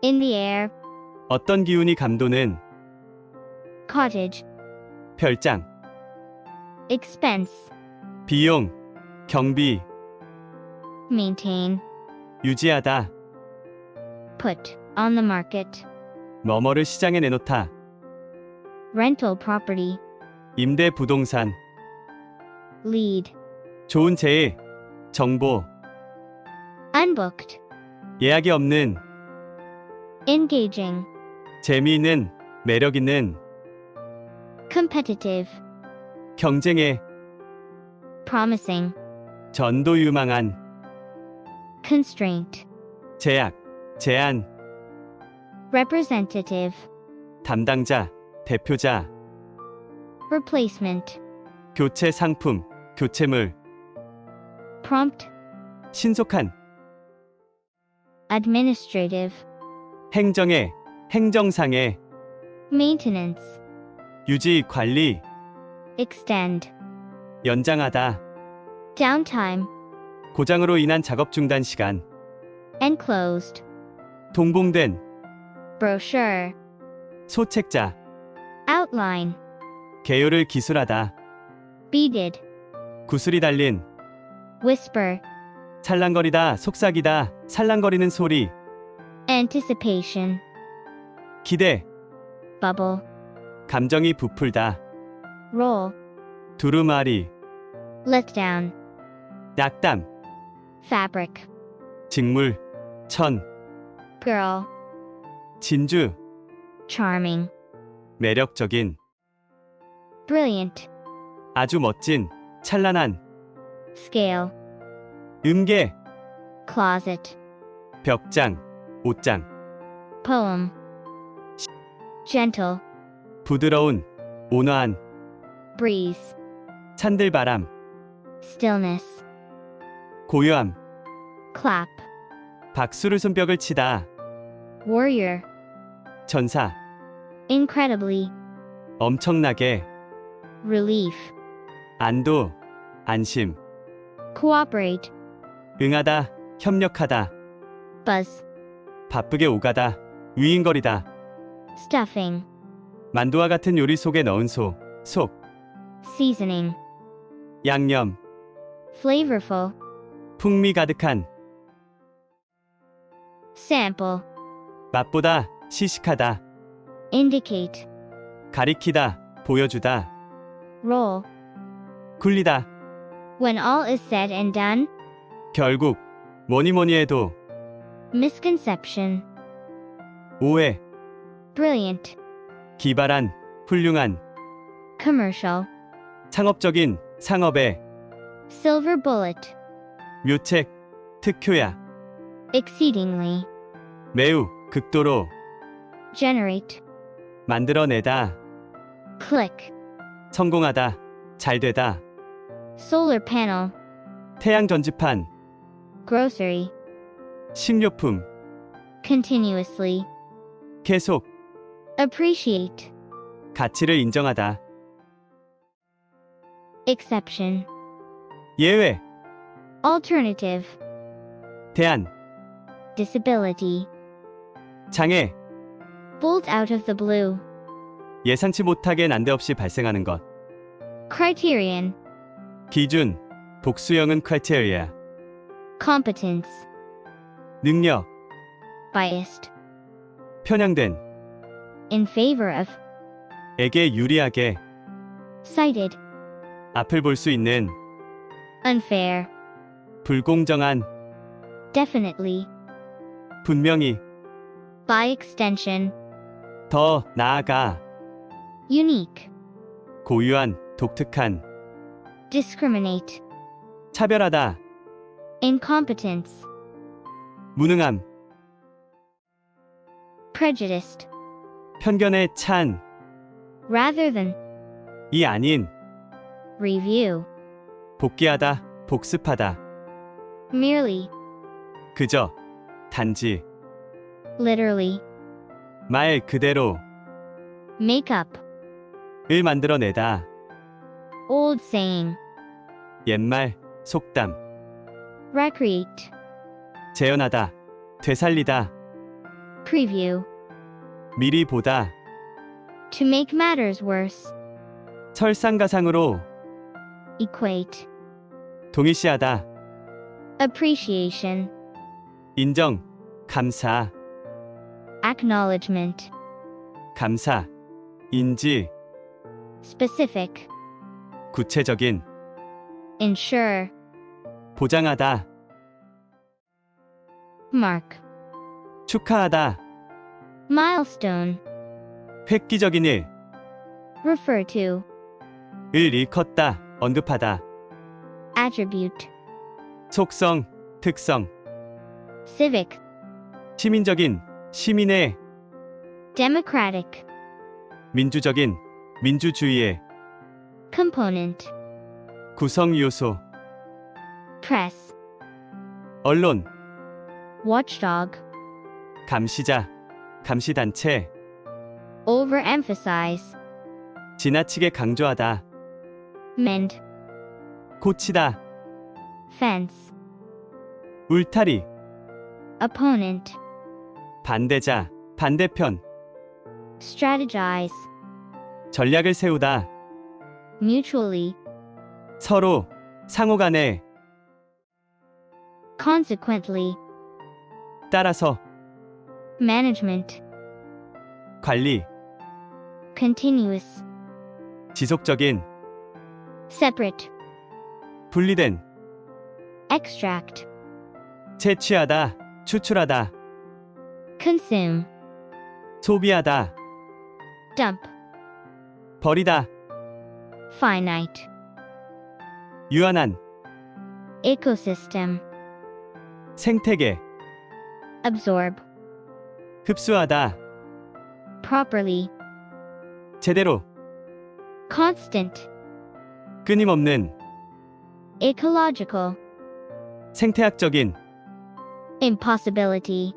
In the air. 어떤 기운이 감도는 Cottage. 별장, Expense. 비용, 경비, Maintain. 유지하다, Put on the market. 뭐뭐를 시장에 내놓다, Rental property. 임대 부동산, Lead. 좋은 재해, 정보, Unbooked. 예약이 없는, Engaging. 재미있는, 매력있는, Competitive. 경쟁에, Promising. 전도유망한, Constraint. 제약, 제한, Representative. 담당자, 대표자, Replacement. 교체 상품, 교체물, Prompt. 신속한, Administrative. 행정의, 행정상의, Maintenance. 유지, 관리, Extend. 연장하다, Downtime. 고장으로 인한 작업 중단 시간, Enclosed. 동봉된, Brochure. 소책자, Outline. 개요를 기술하다, Beaded. 구슬이 달린, Whisper. 찰랑거리다, 속삭이다, 살랑거리는 소리, Anticipation. 기대, Bubble. 감정이 부풀다, Roll. 두루마리, Letdown. 낙담, Fabric. 직물, 천, Girl. 진주, Charming. 매력적인, Brilliant. 아주 멋진, 찬란한, Scale. 음계, Closet. 벽장, 옷장, Poem. Gentle. 부드러운, 온화한, Breeze. 산들바람, Stillness. 고요함, Clap. 박수를 손뼉을 치다, Warrior. 전사, Incredibly. 엄청나게, Relief. 안도, 안심, Cooperate. 응하다, 협력하다, Buzz. 바쁘게 오가다, 위인거리다, Stuffing. 만두와 같은 요리 속에 넣은 소, 속, Seasoning. 양념, Flavorful. 풍미 가득한, Sample. 맛보다, 시식하다, Indicate. 가리키다, 보여주다, Roll. 굴리다, When all is said and done. 결국, 뭐니뭐니 해도, Misconception. 오해, Brilliant. 기발한, 훌륭한, Commercial. 상업적인, 상업의, Silver bullet. 묘책, 특효야, Exceedingly. 매우, 극도로, Generate. 만들어내다, Click. 성공하다, 잘되다, Solar panel. 태양 전지판, Grocery. 식료품, Continuously. 계속, Appreciate. 가치를 인정하다, Exception. 예외, Alternative. 대안, Disability. 장애, Bolt out of the blue. 예상치 못하게 난데없이 발생하는 것, Criterion. 기준, 복수형은 criteria, Competence. 능력, Biased. 편향된, In favor of. 에게 유리하게, Cited. 앞을 볼 수 있는, Unfair. 불공정한, Definitely. 분명히, By extension. 더 나아가, Unique. 고유한, 독특한, Discriminate. 차별하다, Incompetence. 무능함, Prejudiced. 편견에 찬, Rather than. 이 아닌, Review. 복귀하다, 복습하다, Merely. 그저, 단지, Literally. 말 그대로, Make up. 을 만들어내다, Old saying. 옛말, 속담, Recreate. 재현하다, 되살리다, Preview. 미리 보다. To make matters worse. 설상가상으로. Equate. 동일시하다. Appreciation. 인정. 감사. Acknowledgement. 감사. 인지. Specific. 구체적인. Ensure. 보장하다. Mark. 축하하다. Milestone. 획기적인 일. Refer to. 을 일컫다. 언급하다. Attribute. 속성. 특성. Civic. 시민적인. 시민의. Democratic. 민주적인. 민주주의의. Component. 구성 요소. Press. 언론. Watchdog. 감시자. 감시단체. Overemphasize. 지나치게 강조하다. Mend. 고치다. Fence. 울타리. Opponent. 반대자. 반대편. Strategize. 전략을 세우다. Mutually. 서로. 상호간에. Consequently. 따라서. Management. 관리. Continuous. 지속적인. Separate. 분리된. Extract. 채취하다. 추출하다. Consume. 소비하다. Dump. 버리다. Finite. 유한한. Ecosystem. 생태계. Absorb. 흡수하다. Properly. 제대로. Constant. 끊임없는. Ecological. 생태학적인. Impossibility.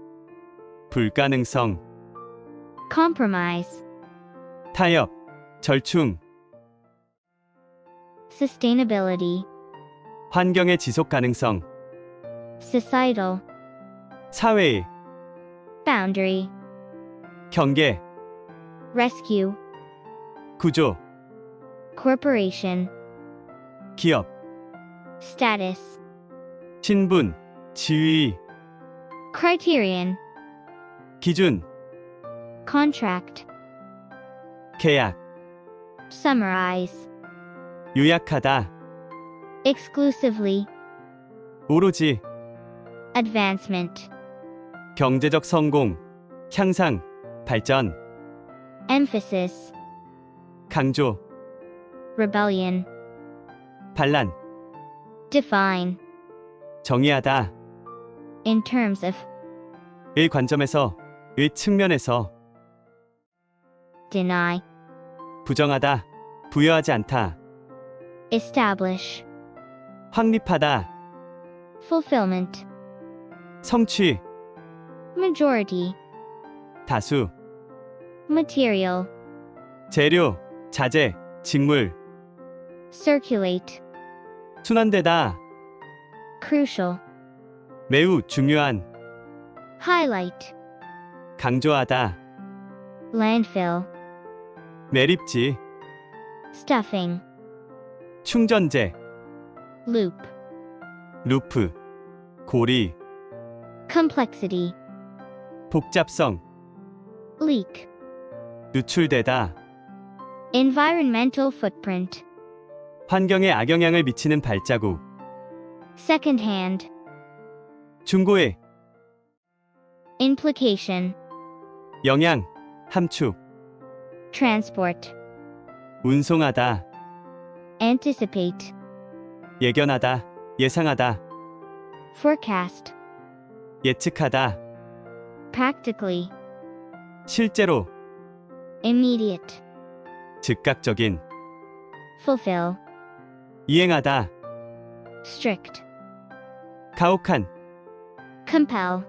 불가능성. Compromise. 타협. 절충. Sustainability. 환경의 지속 가능성. Societal. 사회의. Boundary. 경계. Rescue. 구조. Corporation. 기업. Status. 신분. 지위. Criterion. 기준. Contract. 계약. Summarize. 요약하다. Exclusively. 오로지. Advancement. 경제적 성공. 향상. 발전. Emphasis. 강조. Rebellion. 반란. Define. 정의하다. In terms of. 의 관점에서. 의 측면에서. Deny. 부정하다. 부여하지 않다. Establish. 확립하다. Fulfillment. 성취. Majority. 다수. Material. 재료. 자재. 직물. Circulate. 순환되다. Crucial. 매우 중요한. Highlight. 강조하다. Landfill. 매립지. Stuffing. 충전재. Loop. 루프. 고리. Complexity. 복잡성. Leak. 누출되다. Environmental footprint. 환경에 악영향을 미치는 발자국. Secondhand. 중고의. Implication. 영향. 함축. Transport. 운송하다. Anticipate. 예견하다. 예상하다. Forecast. 예측하다. Practically. 실제로. Immediate. 즉각적인. Fulfill. 이행하다. Strict. 가혹한. Compel.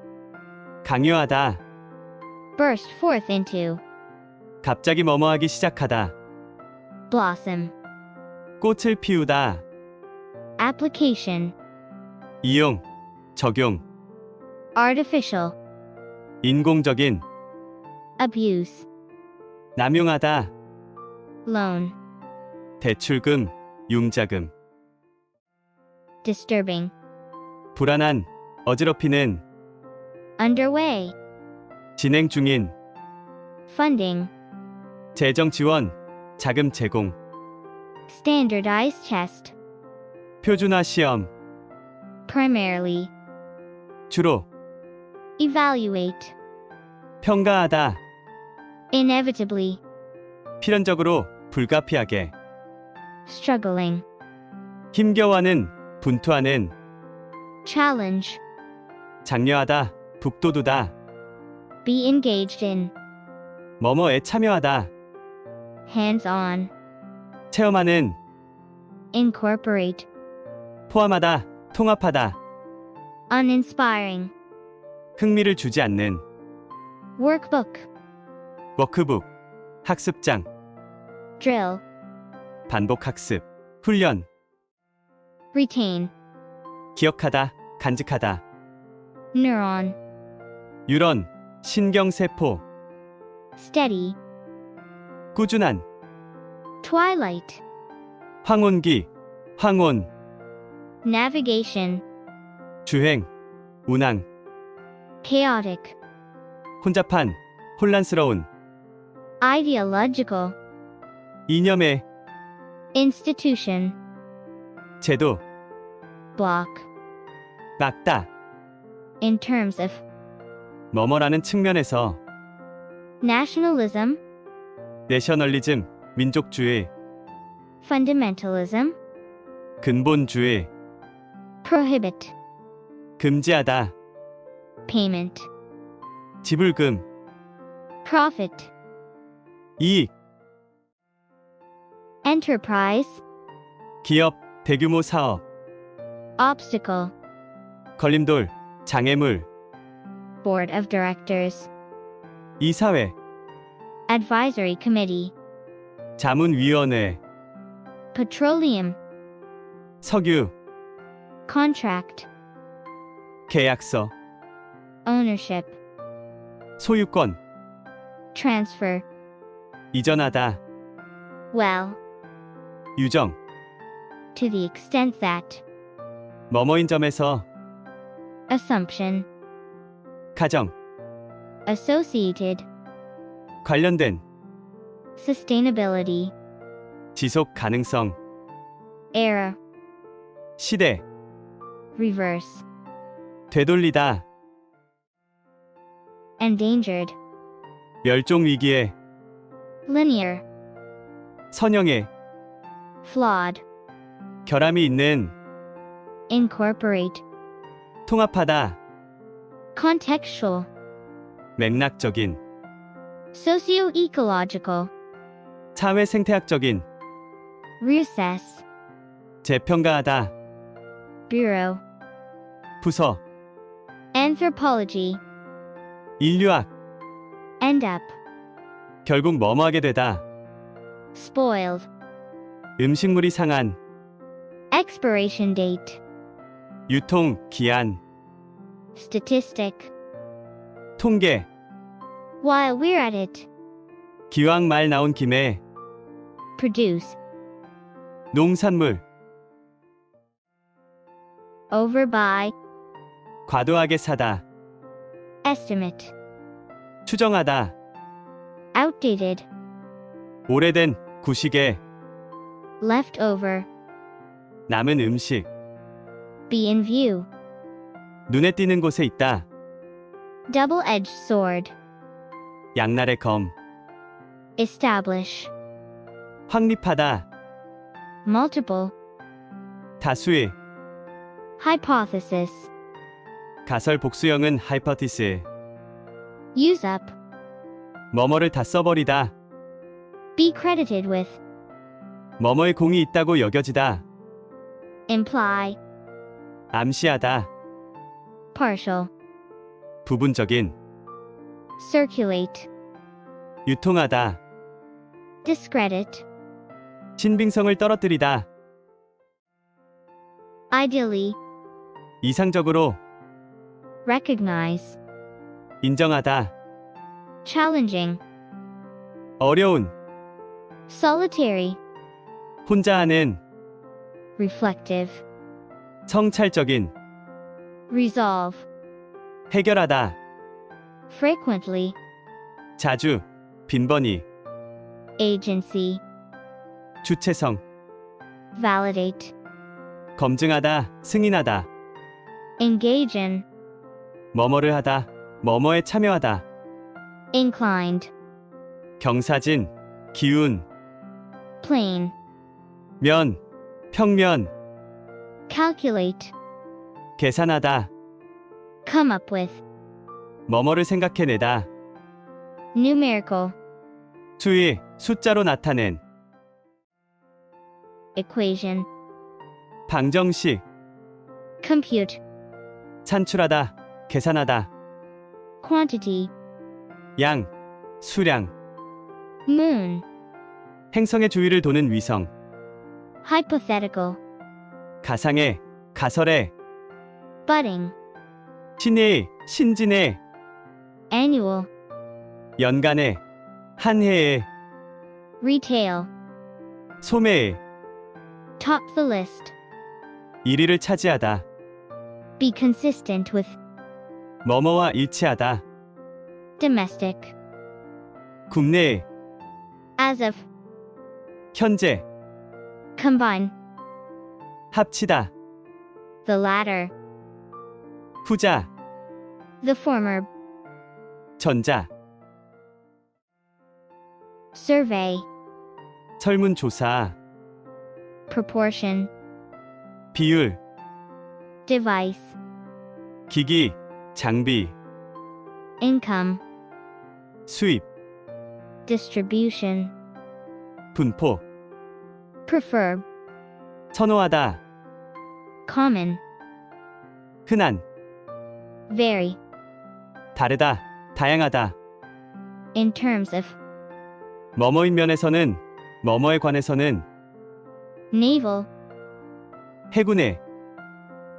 강요하다. Burst forth into. 갑자기 뭐뭐하기 시작하다. Blossom. 꽃을 피우다. Application. 이용. 적용. Artificial. 인공적인. abuse, 남용하다, loan, 대출금, 융자금, disturbing, 불안한, 어지럽히는, underway, 진행 중인, funding, 재정 지원, 자금 제공, standardized test, 표준화 시험, primarily, 주로, evaluate, 평가하다, inevitably, 필연적으로, 불가피하게, struggling, 힘겨워하는, 분투하는, challenge, 장려하다, 북돋우다, be engaged in, 뭐뭐에 참여하다, hands-on, 체험하는, incorporate, 포함하다, 통합하다, uninspiring, 흥미를 주지 않는, workbook, 워크북, 학습장, drill, 반복 학습, 훈련, retain, 기억하다, 간직하다, neuron, 유런, 신경세포, steady, 꾸준한, twilight, 황혼기, 황혼, navigation, 주행, 운항, chaotic, 혼잡한, 혼란스러운, ideological, 이념의, institution, 제도, block, 막다, in terms of, 뭐뭐라는 측면에서, nationalism, 내셔널리즘, 민족주의, fundamentalism, 근본주의, prohibit, 금지하다, payment, 지불금, profit, 이익, enterprise, 기업, 대규모 사업, obstacle, 걸림돌, 장애물, board of directors, 이사회, advisory committee, 자문위원회, petroleum, 석유, contract, 계약서, ownership, 소유권, transfer, 이전하다, well, 유정, to the extent that, 뭐뭐인 점에서, assumption, 가정, associated, 관련된, sustainability, 지속 가능성, error, 시대, reverse, 되돌리다, endangered, 멸종 위기에, linear, 선형에, flawed, 결함이 있는, incorporate, 통합하다, contextual, 맥락적인, socio-ecological, 사회 생태학적인, recess, 재평가하다, bureau, 부서, anthropology, 인류학, end up, 결국 뭐뭐하게 되다, spoiled, 음식물이 상한, expiration date, 유통, 기한, statistic, 통계, while we're at it, 기왕 말 나온 김에, produce, 농산물, overbuy, 과도하게 사다, estimate, 추정하다, outdated, 오래된, 구식의, leftover, 남은 음식, be in view, 눈에 띄는 곳에 있다, double-edged sword, 양날의 검, establish, 확립하다, multiple, 다수의, hypothesis, 가설 복수형은 하이퍼티스, use up, 뭐뭐를 다 써버리다, be credited with, 뭐뭐의 공이 있다고 여겨지다, imply, 암시하다, partial, 부분적인, circulate, 유통하다, discredit, 신빙성을 떨어뜨리다, ideally, 이상적으로, recognize, 인정하다, challenging, 어려운, solitary, 혼자 하는, reflective, 성찰적인, resolve, 해결하다, frequently, 자주, 빈번히, agency, 주체성, validate, 검증하다, 승인하다, engage in, 뭐뭐를 하다, 뭐뭐에 참여하다, inclined, 경사진, 기운, plane, 면, 평면, calculate, 계산하다, come up with, 뭐뭐를 생각해내다, numerical, 수위, 숫자로 나타낸, equation, 방정식, compute, 산출하다, 계산하다, quantity, 양, 수량, moon, 행성의 주위를 도는 위성, hypothetical, 가상의, 가설의, budding, 신의, 신진의, annual, 연간의, 한 해의, retail, 소매의, top the list, 1위를 차지하다, be consistent with, 뭐뭐와 일치하다, domestic, 국내의, as of, 현재, combine, 합치다, the latter, 후자, the former, 전자, survey, 설문조사, proportion, 비율, device, 기기, 장비, income, 수입, distribution, 분포, prefer, 선호하다, common, 흔한, vary, 다르다, 다양하다, in terms of, 뭐뭐인 면에서는, 뭐뭐에 관해서는, naval, 해군의,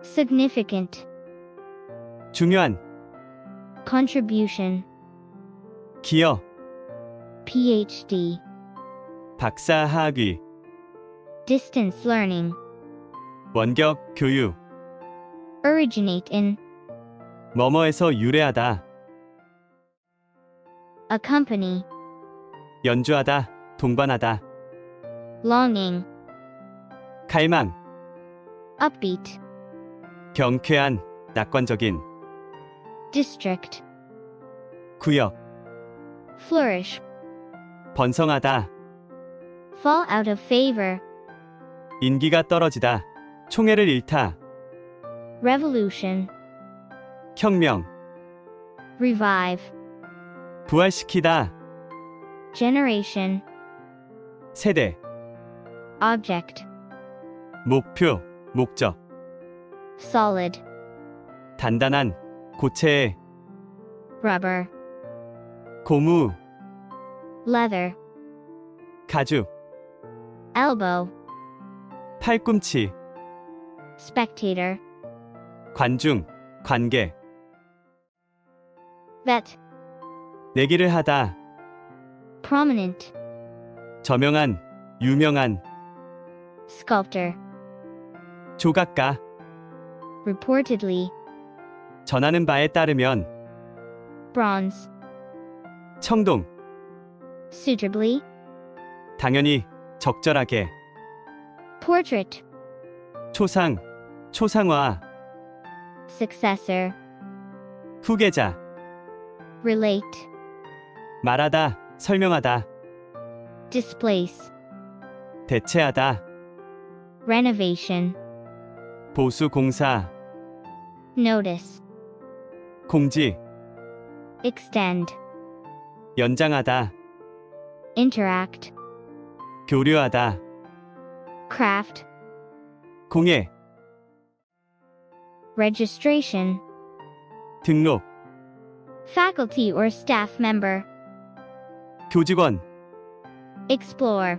significant, 중요한, contribution, 기여, PhD, 박사 학위, distance learning, 원격, 교육, originate in, 뭐뭐에서 유래하다, accompany, 연주하다, 동반하다, longing, 갈망, upbeat, 경쾌한, 낙관적인, district, 구역, flourish, 번성하다, fall out of favor, 인기가 떨어지다, 총애를 잃다, revolution, 혁명, revive, 부활시키다, generation, 세대, object, 목표, 목적, solid, 단단한, 고체의, rubber, 고무, leather, 가죽, elbow, 팔꿈치, spectator, 관중, 관계, vet, 내기를 하다, prominent, 저명한, 유명한, sculptor, 조각가, reportedly, 전하는 바에 따르면, bronze, 청동, suitably, 당연히, 적절하게, portrait, 초상, 초상화, successor, 후계자, relate, 말하다, 설명하다, displace, 대체하다, renovation, 보수 공사, notice, 공지, extend, 연장하다, interact, 교류하다, craft, 공예, registration, 등록, faculty or staff member, 교직원, explore,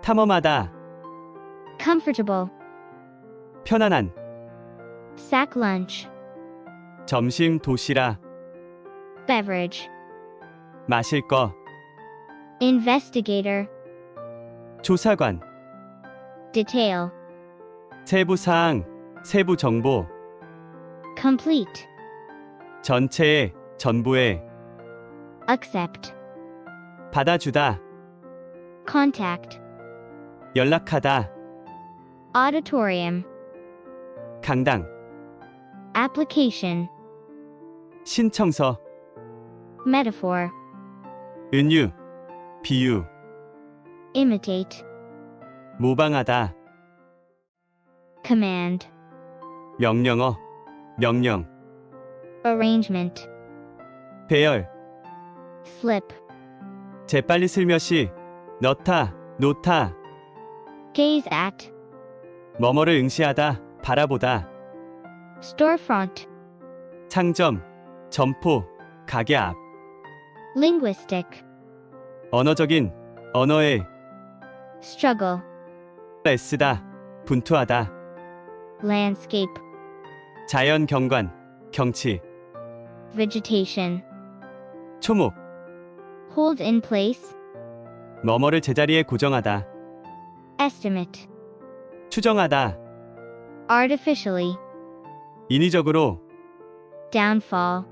탐험하다, comfortable, 편안한, sack lunch, 점심 도시락, beverage, 마실 거, investigator, 조사관, detail, 세부 사항, 세부 정보, complete, 전체의, 전부의, accept, 받아주다, contact, 연락하다, auditorium, 강당, application, 신청서, metaphor, 은유, 비유, imitate, 모방하다, command, 명령어, 명령, arrangement, 배열, slip, 재빨리 슬며시, 넣다, 놓다, gaze at, 뭐뭐를 응시하다, 바라보다, storefront, 상점, 점포, 가게 앞, linguistic, 언어적인, 언어의, struggle, 애쓰다, 분투하다, landscape, 자연 경관, 경치, vegetation, 초목, hold in place, 뭐뭐를 제자리에 고정하다, estimate, 추정하다, artificially, 인위적으로, downfall,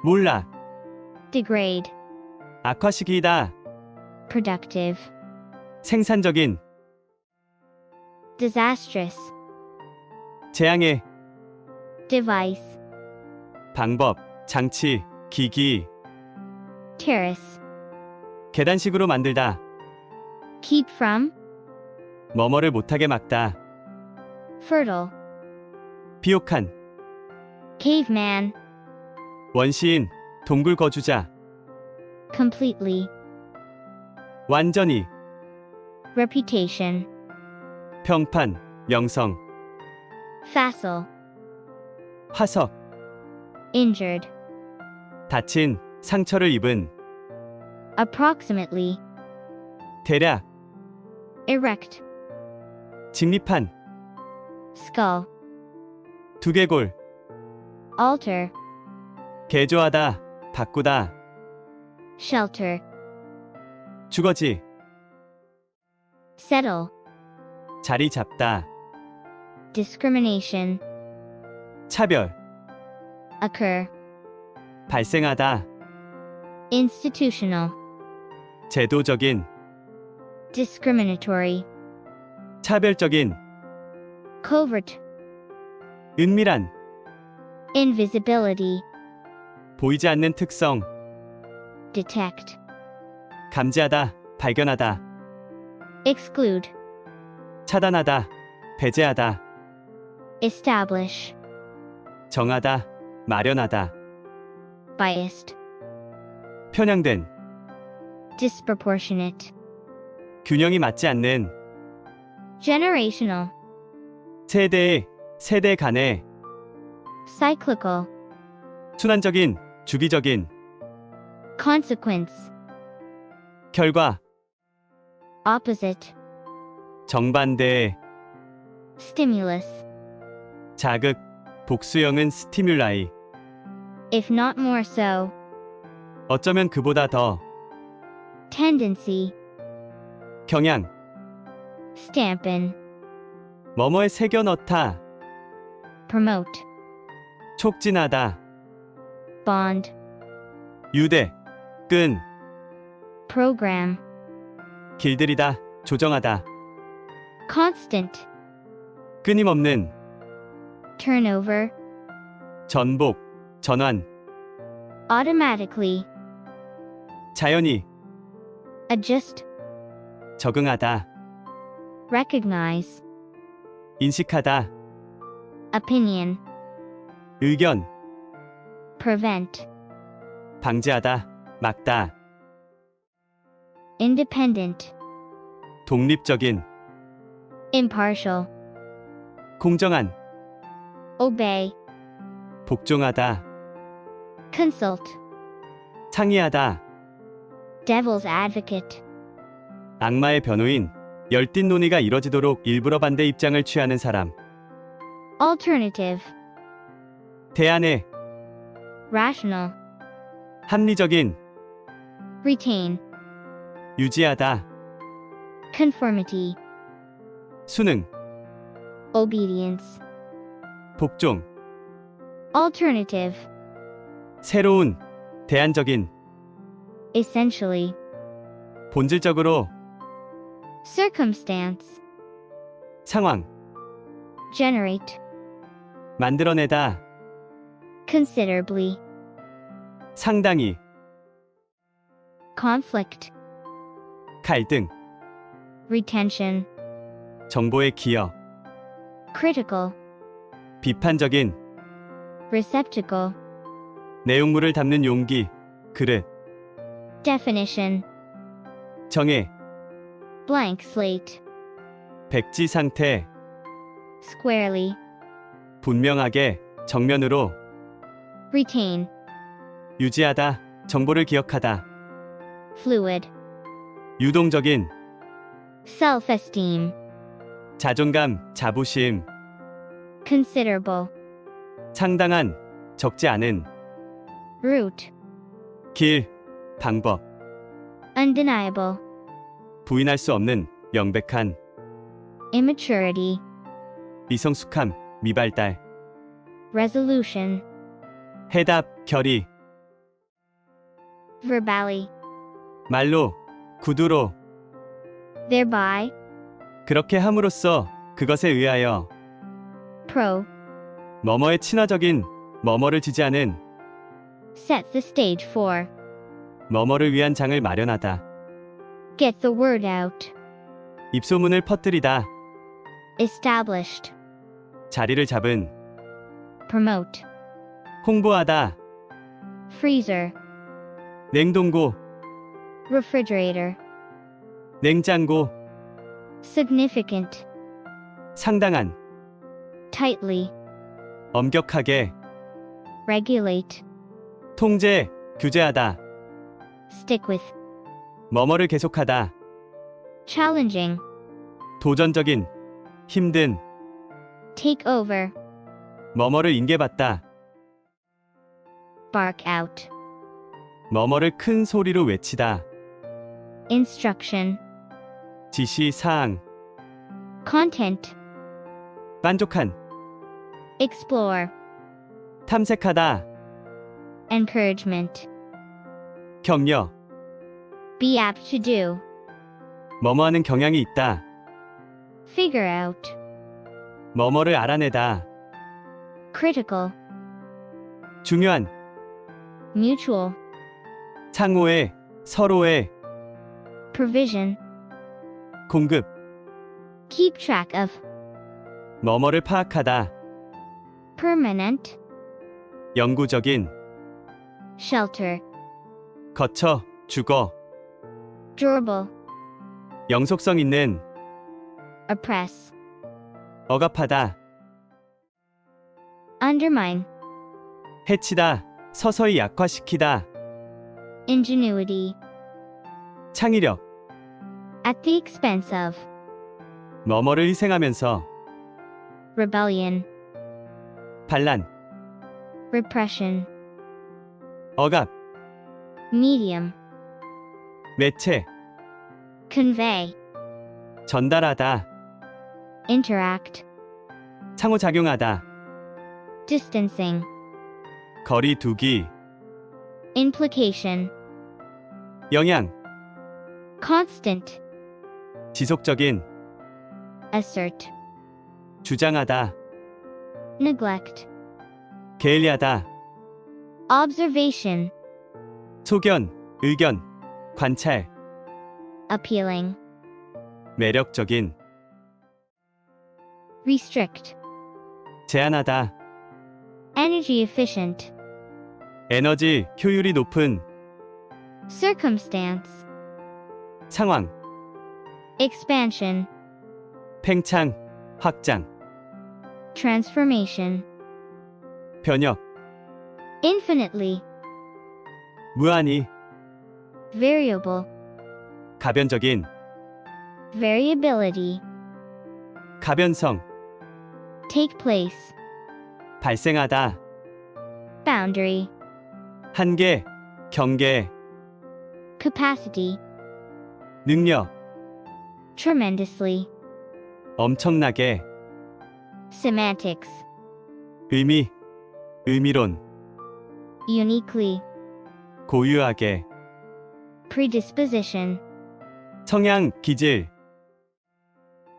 몰락, degrade, 악화시키다, productive, 생산적인, disastrous, 재앙의, device, 방법, 장치, 기기, terrace, 계단식으로 만들다, keep from, 뭐뭐를 못하게 막다, fertile, 비옥한, caveman, 원시인, 동굴 거주자, completely, 완전히, reputation, 평판, 명성, facile, 화석, injured, 다친, 상처를 입은, approximately, 대략, erect, 직립한, skull, 두개골, alter, 개조하다, 바꾸다, shelter, 주거지, settle, 자리 잡다, discrimination, 차별, occur, 발생하다, institutional, 제도적인, discriminatory, 차별적인, covert, 은밀한, invisibility, 보이지 않는 특성, detect, 감지하다, 발견하다, exclude, 차단하다, 배제하다, establish, 정하다, 마련하다, biased, 편향된, disproportionate, 균형이 맞지 않는, generational, 세대 간의, cyclical, 순환적인, 주기적인, consequence, 결과, opposite, 정반대의, stimulus, 자극, 복수형은 스티뮬라이, if not more so, 어쩌면 그보다 더, tendency, 경향, stamp in, 뭐뭐에 새겨 넣다, promote, 촉진하다, bond, 유대, 끈, program, 길들이다, 조정하다, constant, 끊임없는, turnover, 전복, 전환, automatically, 자연히, adjust, 적응하다, recognize, 인식하다, opinion, 의견, prevent, 방지하다, 막다, independent, 독립적인, impartial, 공정한, obey, 복종하다, consult, 상의하다, devil's advocate, 악마의 변호인, 열띤 논의가 이뤄지도록 일부러 반대 입장을 취하는 사람, alternative, 대안의, rational, 합리적인, retain, 유지하다, conformity, 수능, obedience, 복종, alternative, 새로운, 대안적인, essentially, 본질적으로, circumstance, 상황, generate, 만들어내다, considerably, 상당히, conflict, 갈등, retention, 정보의 기여, critical, 비판적인, receptacle, 내용물을 담는 용기, 그릇, definition, 정의, blank slate, 백지 상태, squarely, 분명하게, 정면으로, retain, 유지하다, 정보를 기억하다, fluid, 유동적인, self-esteem, 자존감, 자부심, considerable, 상당한, 적지 않은, route, 길, 방법, undeniable, 부인할 수 없는, 명백한, immaturity, 미성숙함, 미발달, resolution, 해답, 결의, verbally, 말로, 구두로, thereby, 그렇게 함으로써, 그것에 의하여, pro, 뭐뭐의 친화적인, 뭐뭐를 지지하는, set the stage for, 뭐뭐를 위한 장을 마련하다, get the word out, 입소문을 퍼뜨리다, established, 자리를 잡은, promote, 홍보하다, freezer, 냉동고, refrigerator, 냉장고, significant, 상당한, tightly, 엄격하게, regulate, 통제, 규제하다, stick with, 뭐뭐를 계속하다, challenging, 도전적인, 힘든, take over, 뭐뭐를 인계받다, bark out, 뭐뭐를 큰 소리로 외치다, instruction, 지시 사항, content, 만족한, explore, 탐색하다, encouragement, 격려, be apt to do, 뭐뭐하는 경향이 있다, figure out, 뭐뭐를 알아내다, critical, 중요한, mutual, 상호의, 서로의, provision, 공급, keep track of, 뭐뭐를 파악하다, permanent, 영구적인, shelter, 거쳐, 주거, durable, 영속성 있는, oppress, 억압하다, undermine, 해치다, 서서히 약화시키다, ingenuity, 창의력, at the expense of, 뭐뭐를 희생하면서, rebellion, 반란, repression, 억압, medium, 매체, convey, 전달하다, interact, 상호작용하다, distancing, 거리 두기, implication, 영향, constant, 지속적인, assert, 주장하다, neglect, 게을리하다, observation, 소견, 의견, 관찰, appealing, 매력적인, restrict, 제한하다, energy efficient, 에너지 효율이 높은, circumstance, 상황, expansion, 팽창, 확장, transformation, 변혁, infinitely, 무한히, variable, 가변적인, variability, 가변성, take place, 발생하다, boundary, 한계, 경계, capacity, 능력, tremendously, 엄청나게, semantics, 의미, 의미론, uniquely, 고유하게, predisposition, 성향, 기질,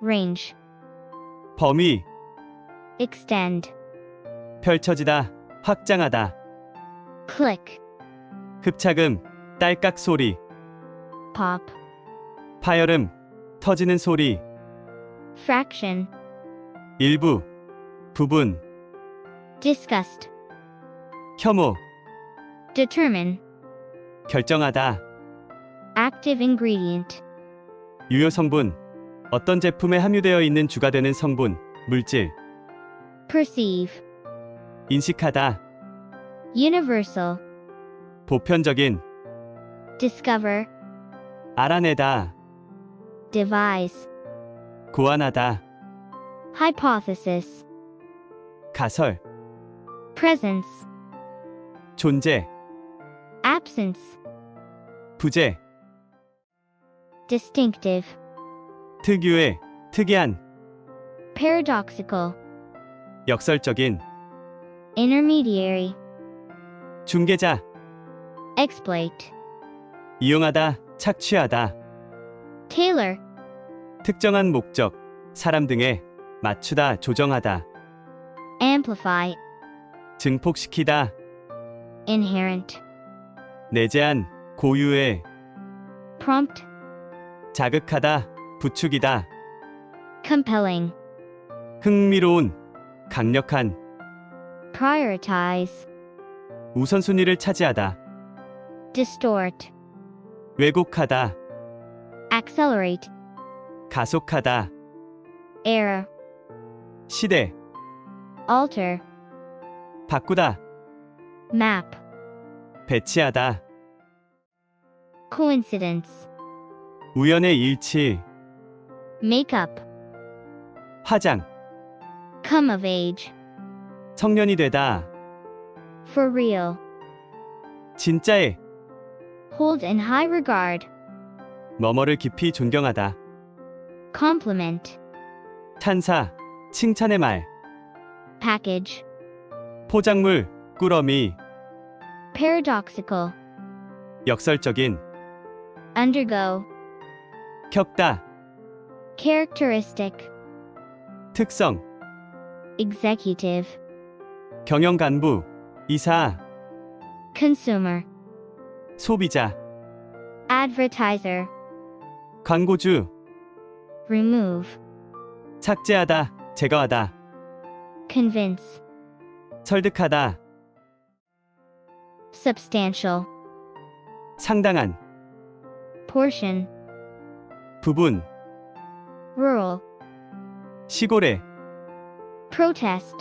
range, 범위, extend, 펼쳐지다, 확장하다, click, 흡착음, 딸깍 소리, pop, 파열음, 터지는 소리, fraction, 일부, 부분, disgust, 혐오, determine, 결정하다, active ingredient, 유효 성분, 어떤 제품에 함유되어 있는 주가 되는 성분, 물질, perceive, 인식하다, universal, 보편적인, discover, 알아내다, devise, 고안하다, hypothesis, 가설, presence, 존재, absence, 부재, distinctive, 특유의, 특이한, paradoxical, 역설적인, intermediary, 중개자, exploit, 이용하다, 착취하다, tailor, 특정한 목적, 사람 등에 맞추다, 조정하다, amplify, 증폭시키다, inherent, 내재한, 고유의, prompt, 자극하다, 부추기다, compelling, 흥미로운, 강력한, prioritize, 우선순위를 차지하다, distort, 왜곡하다, accelerate, 가속하다, error, 시대, alter, 바꾸다, map, 배치하다, coincidence, 우연의 일치, make up, 화장, come of age, 청년이 되다, for real, 진짜의, hold in high regard, 뭐뭐를 깊이 존경하다, compliment, 찬사, 칭찬의 말, package, 포장물, 꾸러미, paradoxical, 역설적인, undergo, 겪다, characteristic, 특성, executive, 경영간부, 이사, consumer, 소비자, advertiser, 광고주, remove, 삭제하다, 제거하다, convince, 설득하다, substantial, 상당한, portion, 부분, rural, 시골에, protest,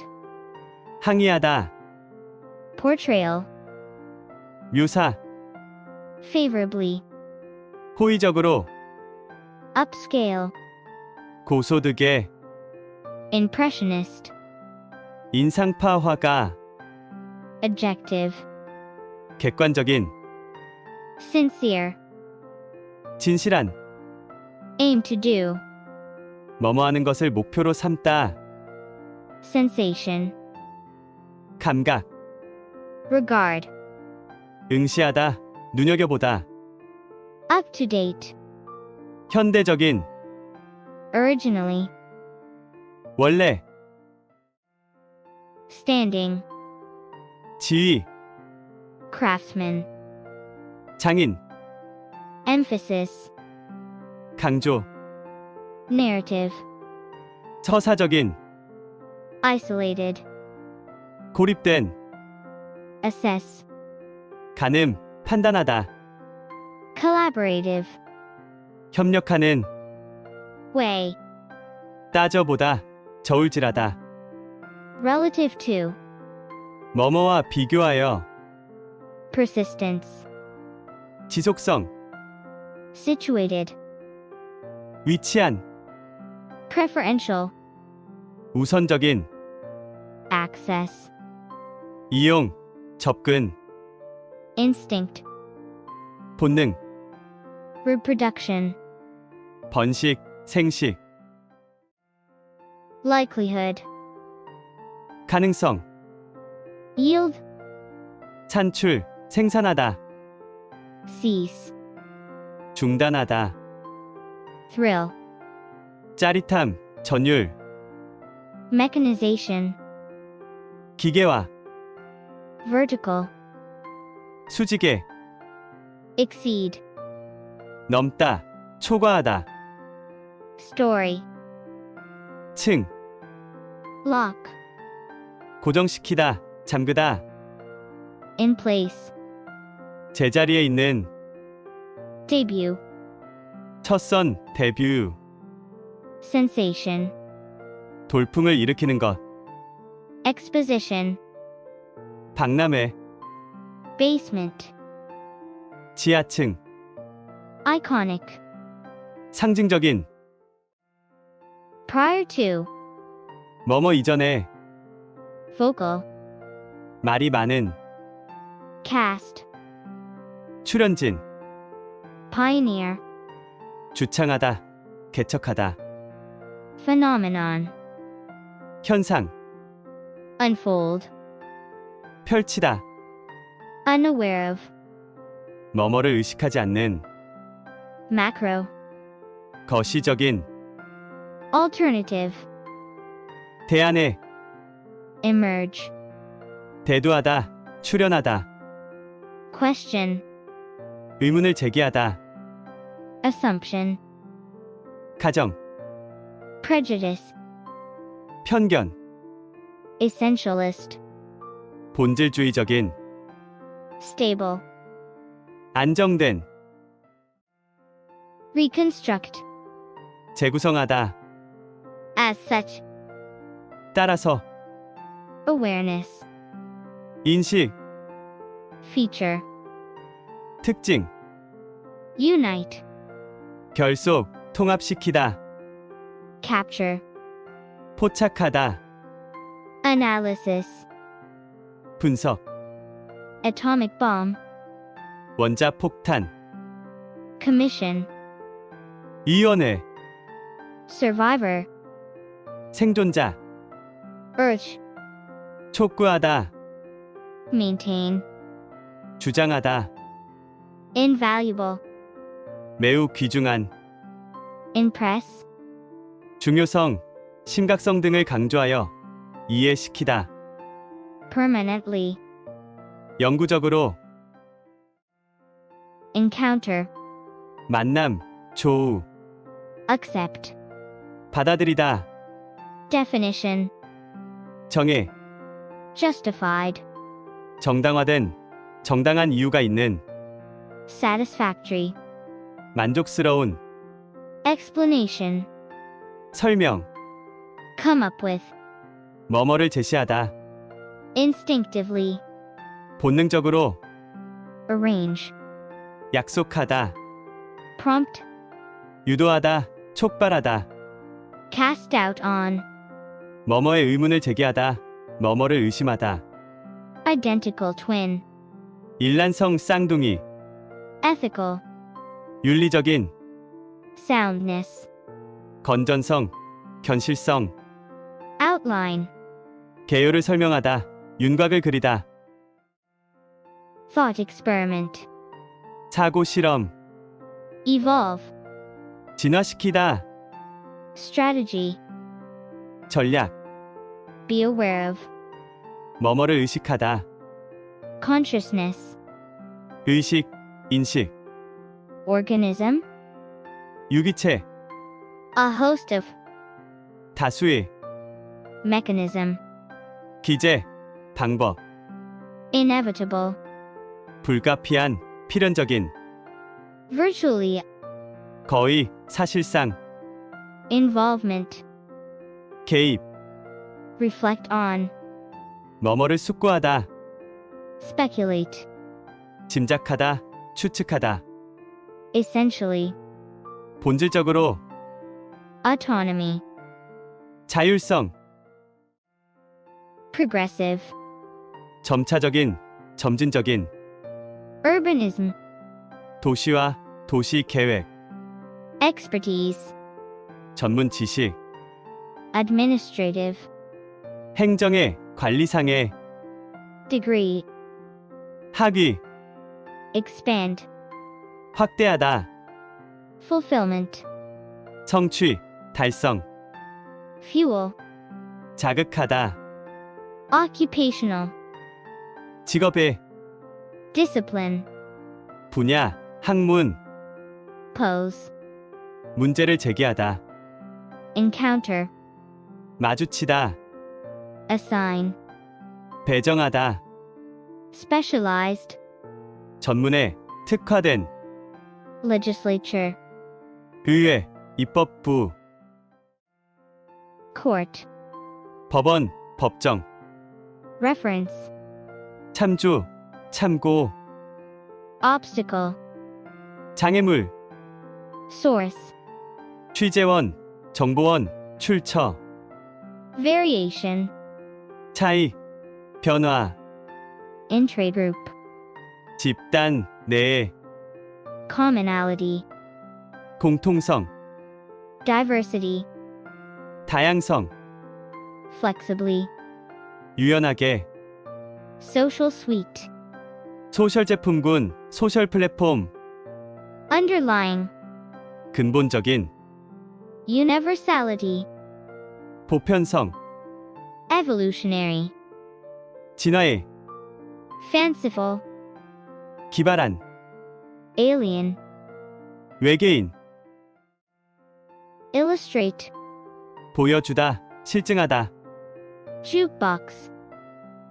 항의하다, portrayal, 묘사, favorably, 호의적으로, upscale, 고소득의, impressionist, 인상파 화가, adjective, 객관적인, sincere, 진실한, aim to do, 뭐뭐 하는 것을 목표로 삼다, sensation, 감각, regard, 응시하다, 눈여겨보다, up to date, 현대적인, originally, 원래, standing, 지위, craftsman, 장인, emphasis, 강조, narrative, 서사적인, isolated, 고립된, assess, 가늠, 판단하다, collaborative, 협력하는, way, 따져보다, 저울질하다, relative to, 뭐뭐와 비교하여, persistence, 지속성, situated, 위치한, preferential, 우선적인, access, 이용, 접근, instinct, 본능, reproduction, 번식, 생식, likelihood, 가능성, yield, 산출, 생산하다, cease, 중단하다, thrill, 짜릿함, 전율, mechanization, 기계화, vertical, 수직에, exceed, 넘다, 초과하다, story, 층, lock, 고정시키다, 잠그다, in place, 제자리에 있는, debut, 첫선, 데뷔, sensation, 돌풍을 일으키는 것, exposition, 박람회, basement, 지하층, iconic, 상징적인, prior to, 뭐뭐 이전에, vocal, 말이 많은, cast, 출연진, pioneer, 주창하다, 개척하다, phenomenon, 현상, unfold, 펼치다, unaware of, 뭐뭐를 의식하지 않는, macro, 거시적인, alternative, 대안에, emerge, 대두하다, 출연하다, question, 의문을 제기하다, assumption, 가정, prejudice, 편견, essentialist, 본질주의적인, stable, 안정된, reconstruct, 재구성하다, as such, 따라서, awareness, 인식, feature, 특징, unite, 결속, 통합시키다, capture, 포착하다, analysis, 분석, atomic bomb, 원자 폭탄, commission, 위원회, survivor, 생존자, urge, 촉구하다, maintain, 주장하다, invaluable, 매우 귀중한, impress, 중요성, 심각성 등을 강조하여 이해시키다, permanently, 영구적으로, encounter, 만남, 조우, accept, 받아들이다, definition, 정해, justified, 정당화된, 정당한 이유가 있는, satisfactory, 만족스러운, explanation, 설명, come up with, 뭐뭐를 제시하다, instinctively, 본능적으로, arrange, 약속하다, prompt, 유도하다, 촉발하다, cast out on, 뭐뭐의 의문을 제기하다, 뭐뭐를 의심하다, identical twin, 일란성 쌍둥이, ethical, 윤리적인, soundness, 건전성, 견실성, outline, 개요를 설명하다, 윤곽을 그리다, thought experiment, 사고 실험, evolve, 진화시키다, strategy, 전략, be aware of, 뭐뭐를 의식하다, consciousness, 의식, 인식, organism, 유기체, a host of, 다수의, mechanism, 기제, 방법, inevitable, 불가피한, 필연적인, virtually, 거의, 사실상, involvement, 개입, reflect on, 뭐뭐를 숙고하다, speculate, 짐작하다, 추측하다, essentially, 본질적으로, autonomy, 자율성, progressive, 점차적인, 점진적인, urbanism, 도시화, 도시 계획, expertise, 전문 지식, administrative, 행정의, 관리상의, degree, 학위, expand, 확대하다, fulfillment, 성취, 달성, fuel, 자극하다, occupational, 직업의, discipline, 분야, 학문, pose, 문제를 제기하다, encounter, 마주치다, assign, 배정하다, specialized, 전문에, 특화된, legislature, 의회, 입법부, court, 법원, 법정, reference, 참조, 참고, obstacle, 장애물, source, 취재원, 정보원, 출처, variation, 차이, 변화, intragroup, 집단, 내, commonality, 공통성, diversity, 다양성, flexibly, 유연하게, social suite, 소셜 제품군, 소셜 플랫폼, underlying, 근본적인, universality, 보편성, evolutionary, 진화의, fanciful, 기발한, alien, 외계인, illustrate, 보여주다, 실증하다, jukebox,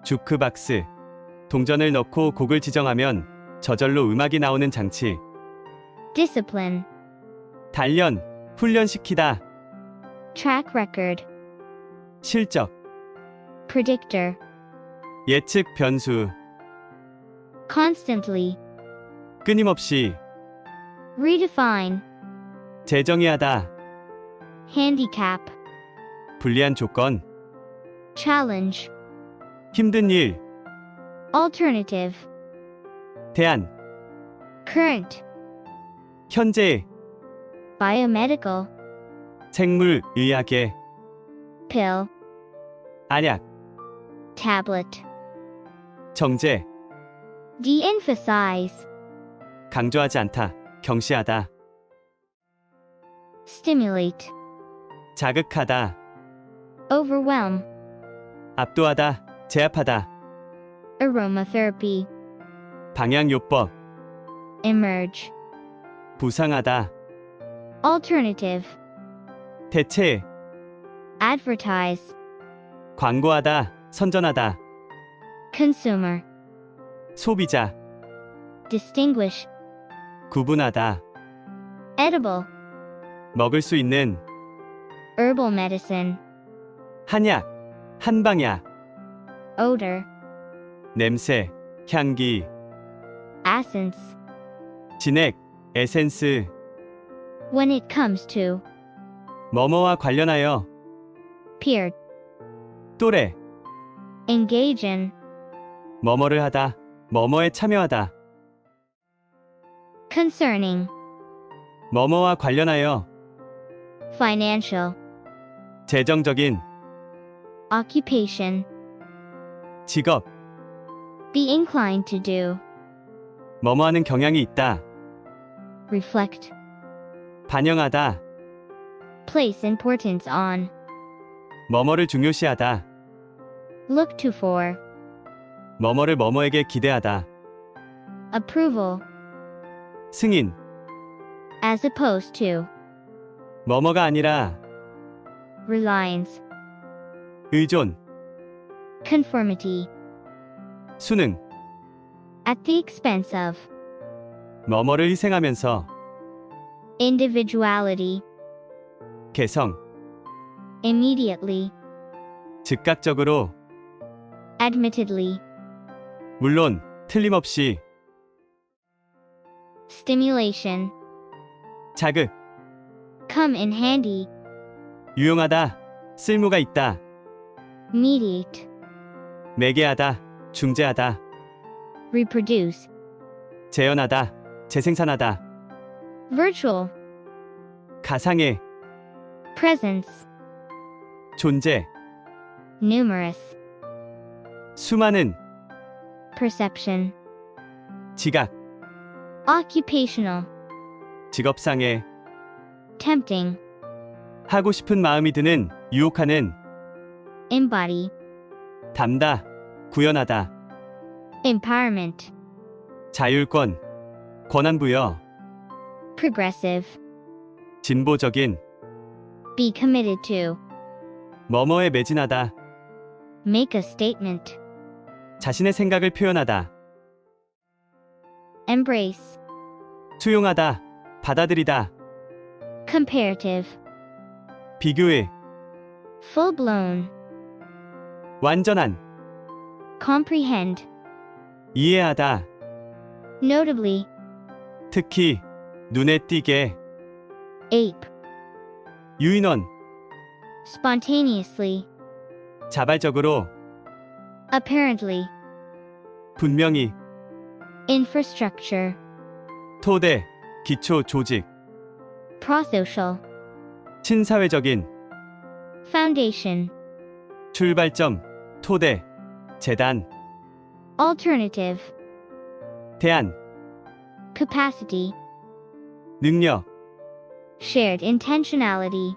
주크박스, 동전을 넣고 곡을 지정하면 저절로 음악이 나오는 장치, discipline, 단련, 훈련시키다, track record, 실적, predictor, 예측 변수, constantly, 끊임없이, redefine, 재정의하다, handicap, 불리한 조건, challenge, 힘든 일, alternative, 대안, current, 현재, biomedical, 생물, 의학의, pill, 알약, tablet, 정제, de-emphasize, 강조하지 않다, 경시하다, stimulate, 자극하다, overwhelm, 압도하다, 제압하다, aromatherapy, 방향요법, emerge, 부상하다, alternative, 대체, advertise, 광고하다, 선전하다, consumer, 소비자, distinguish, 구분하다, edible, 먹을 수 있는, herbal medicine, 한약, 한방약, odor, 냄새, 향기, essence, 진액, 에센스, when it comes to, 뭐뭐와 관련하여, peer, 또래, engage in, 뭐뭐를 하다, 뭐뭐에 참여하다, concerning, 뭐뭐와 관련하여, financial, 재정적인, occupation, 직업, be inclined to do, 뭐뭐하는 경향이 있다, reflect, 반영하다, place importance on, 뭐뭐를 중요시하다, look to for, 뭐뭐를 뭐뭐에게 기대하다, approval, 승인, as opposed to, 뭐뭐가 아니라, reliance, 의존, conformity, 수능, at the expense of, 뭐뭐를 희생하면서, individuality, 개성, immediately, 즉각적으로, admittedly, 물론, 틀림없이, stimulation, 자극, come in handy, 유용하다, 쓸모가 있다, mediate, 매개하다, 중재하다, reproduce, 재현하다, 재생산하다, Virtual. 가상의, Presence. 존재, Numerous. 수많은, Perception. 지각, Occupational. 직업상의, Tempting. 하고 싶은 마음이 드는, 유혹하는, Embody. 담다, 구현하다, Empowerment. 자율권, 권한부여, Progressive. 진보적인, Be committed to. 뭐뭐에 매진하다, Make a statement. 자신의 생각을 표현하다, Embrace. 수용하다, 받아들이다, Comparative. 비교해, Full blown. 완전한, Comprehend. 이해하다, Notably. 특히, 눈에 띄게, Ape. 유인원, Spontaneously. 자발적으로, Apparently. 분명히, Infrastructure. 토대, 기초 조직, Prosocial. 친사회적인, Foundation. 출발점, 토대, 재단, Alternative. 대안, Capacity. 능력, Shared intentionality.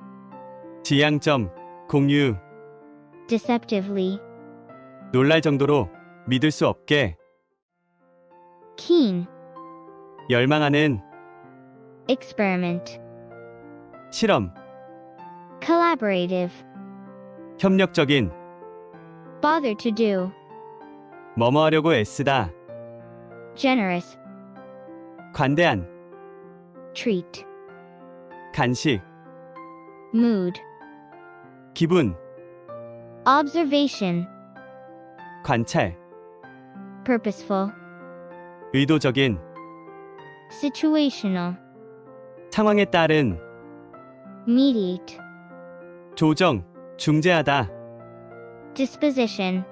지향점, 공유, Deceptively. 놀랄 정도로 믿을 수 없게, Keen. 열망하는, Experiment. 실험, Collaborative. 협력적인, Bother to do. 뭐뭐 하려고 애쓰다, Generous. 관대한, Treat. 간식, Mood. 기분, Observation. 관찰, Purposeful. 의도적인, Situational. 상황에 따른, Mediate. 조정, 중재하다, Disposition.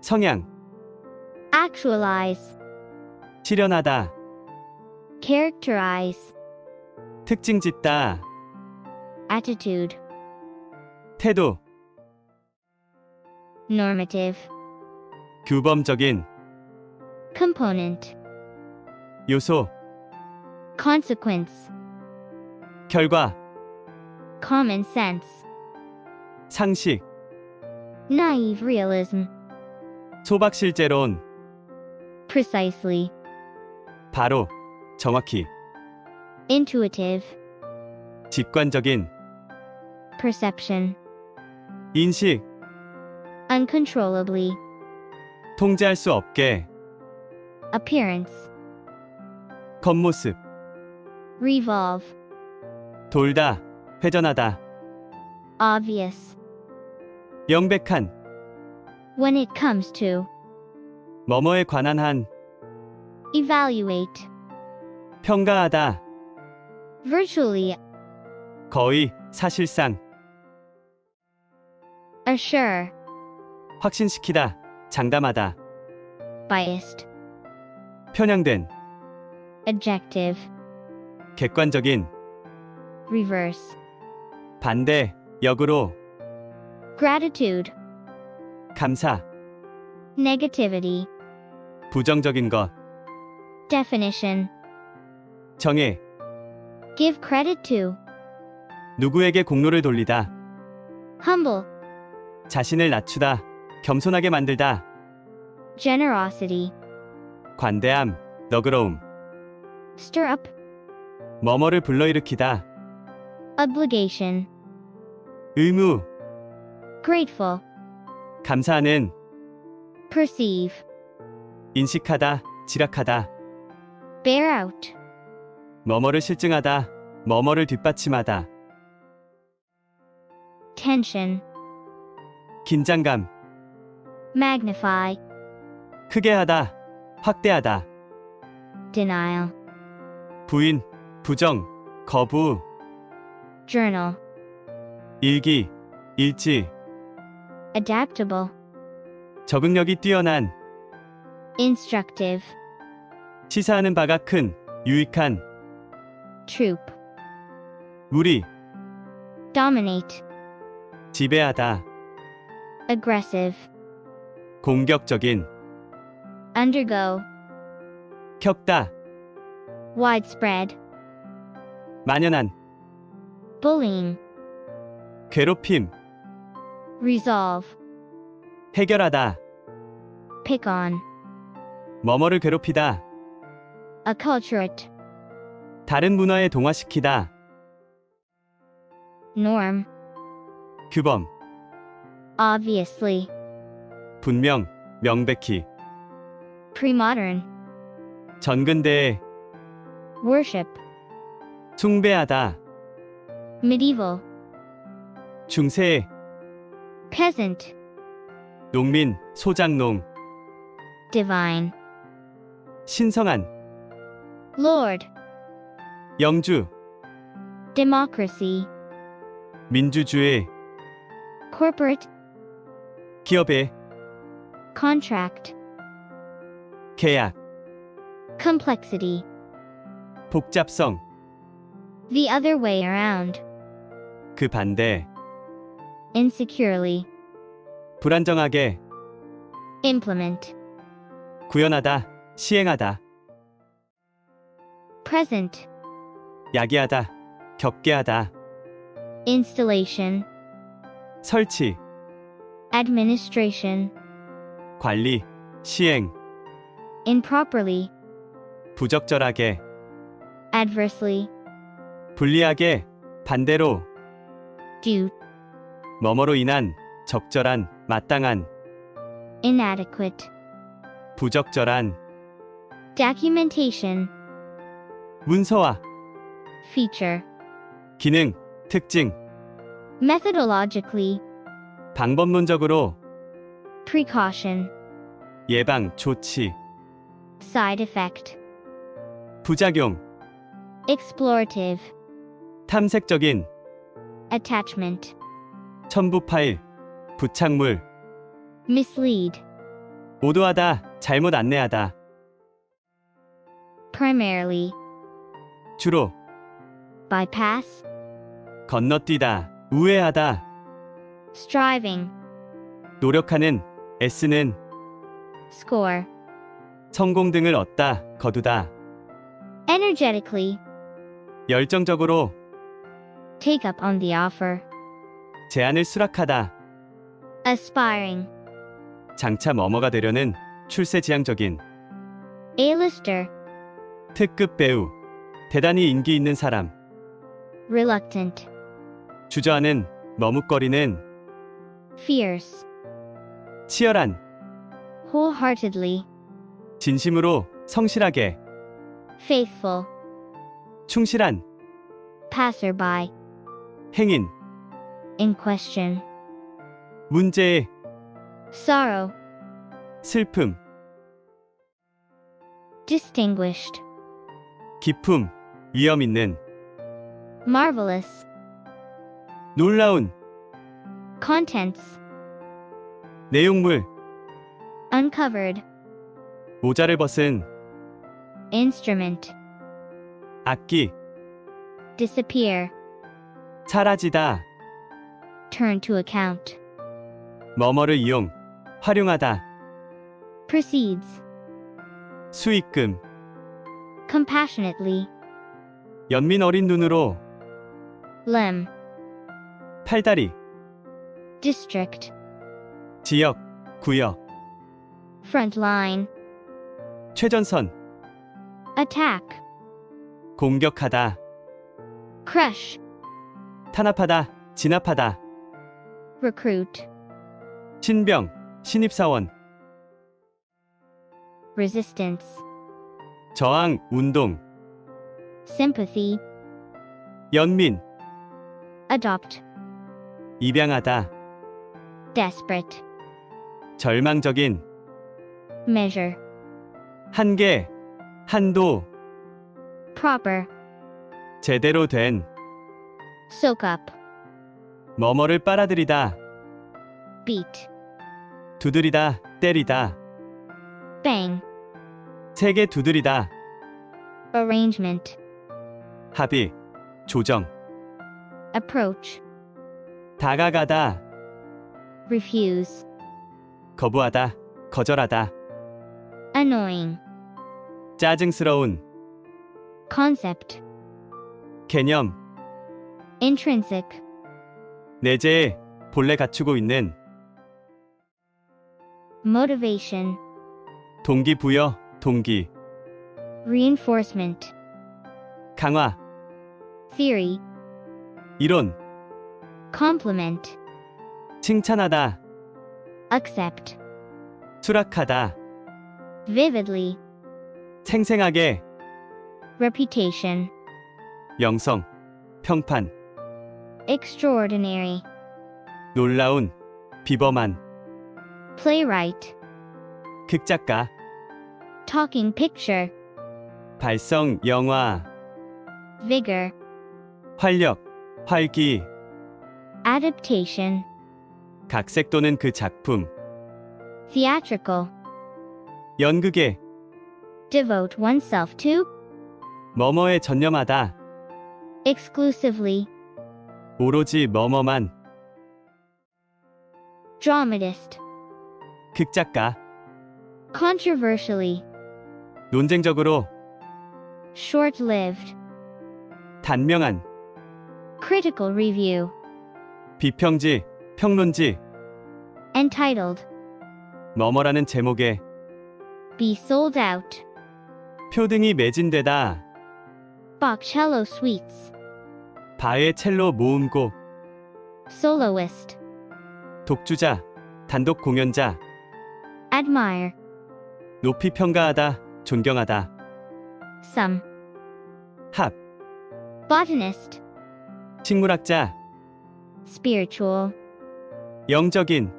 성향, Actualize. 실현하다, Characterize. 특징 짓다, Attitude. 태도, Normative. 규범적인, Component. 요소, Consequence. 결과, Common sense. 상식, Naive realism. 소박실제론, Precisely. 바로, 정확히, Intuitive. 직관적인, Perception. 인식, Uncontrollably. 통제할 수 없게, Appearance. 겉모습, Revolve. 돌다, 회전하다, Obvious. 명백한, When it comes to. 뭐뭐에 관한 한, Evaluate. 평가하다, Virtually. 거의, 사실상, Assure. 확신시키다, 장담하다, Biased. 편향된, Adjective. 객관적인, Reverse. 반대, 역으로, Gratitude. 감사, Negativity. 부정적인 것, Definition. 정해, Give credit to. 누구에게 공로를 돌리다, Humble. 자신을 낮추다, 겸손하게 만들다, Generosity. 관대함, 너그러움, Stir up. 뭐뭐를 불러일으키다, Obligation. 의무, Grateful. 감사하는, Perceive. 인식하다, 지락하다, Bear out. 뭐뭐를 실증하다, 뭐뭐를 뒷받침하다, Tension. 긴장감, Magnify. 크게 하다, 확대하다, Denial. 부인, 부정, 거부, Journal. 일기, 일지, Adaptable. 적응력이 뛰어난, Instructive. 시사하는 바가 큰, 유익한, troop, 무리, dominate, 지배하다, aggressive, 공격적인, undergo, 겪다, widespread, 만연한, bullying, 괴롭힘, resolve, 해결하다, pick on, 뭐뭐를 괴롭히다, acculturate, 다른 문화에 동화시키다, norm, 규범, obviously, 분명, 명백히, premodern, 전근대에, worship, 숭배하다, medieval, 중세에, peasant, 농민, 소작농, divine, 신성한, lord, 영주, democracy, 민주주의, corporate, 기업의, contract, 계약, complexity, 복잡성, the other way around, 그 반대, insecurely, 불안정하게, implement, 구현하다, 시행하다, present, 야기하다, 겪게 하다, installation, 설치, administration, 관리, 시행, improperly, 부적절하게, adversely, 불리하게, 반대로, due, 뭐뭐로 인한, 적절한, 마땅한, inadequate, 부적절한, documentation, 문서화, feature, 기능, 특징, methodologically, 방법론적으로, precaution, 예방, 조치, side effect, 부작용, explorative, 탐색적인, attachment, 첨부 파일, 부착물, mislead, 오도하다, 잘못 안내하다, primarily, 주로, bypass, 건너뛰다, 우회하다, striving, 노력하는, 애쓰는, score, 성공 등을 얻다, 거두다, energetically, 열정적으로, take up on the offer, 제안을 수락하다, aspiring, 장차 뭐뭐가 되려는, 출세지향적인, A-lister, 특급 배우, 대단히 인기 있는 사람, reluctant, 주저하는, 머뭇거리는, fierce, 치열한, wholeheartedly, 진심으로, 성실하게, faithful, 충실한, passerby, 행인, in question, 문제의, sorrow, 슬픔, distinguished, 기품, 위험 있는, marvelous, 놀라운, contents, 내용물, uncovered, 모자를 벗은, instrument, 악기, disappear, 사라지다, turn to account, 뭐뭐를 이용, 활용하다, proceeds, 수익금, compassionately, 연민 어린 눈으로, limb, 팔다리, district, 지역, 구역, front line, 최전선, attack, 공격하다, crush, 탄압하다, 진압하다, recruit, 신병, 신입사원, resistance, 저항, 운동, sympathy, 연민, adopt, 입양하다, desperate, 절망적인, measure, 한계, 한도, proper, 제대로 된, soak up, 뭐뭐를 빨아들이다, beat, 두드리다, 때리다, bang, 세게 두드리다, arrangement, 합의, 조정, approach, 다가가다, refuse, 거부하다, 거절하다, annoying, 짜증스러운, concept, 개념, intrinsic, 내재에 본래 갖추고 있는, motivation, 동기부여, 동기, reinforcement, 강화, theory, 이론, complement, 칭찬하다, accept, 수락하다, vividly, 생생하게, reputation, 영성, 평판, extraordinary, 놀라운, 비범한, playwright, 극작가, talking picture, 발성, 영화, vigor, 활력, 활기, adaptation, 각색 또는 그 작품, theatrical, 연극에, devote oneself to, 뭐뭐에 전념하다, exclusively, 오로지 뭐뭐만, dramatist, 극작가, controversially, 논쟁적으로, short-lived, 단명한, critical review, 비평지, 평론지, entitled, 뭐뭐라는 제목에, be sold out, 표등이 매진되다, Bach cello suites, 바의 첼로 모음곡, soloist, 독주자, 단독 공연자, admire, 높이 평가하다, 존경하다, some, 합, botanist, 식물학자, spiritual, 영적인,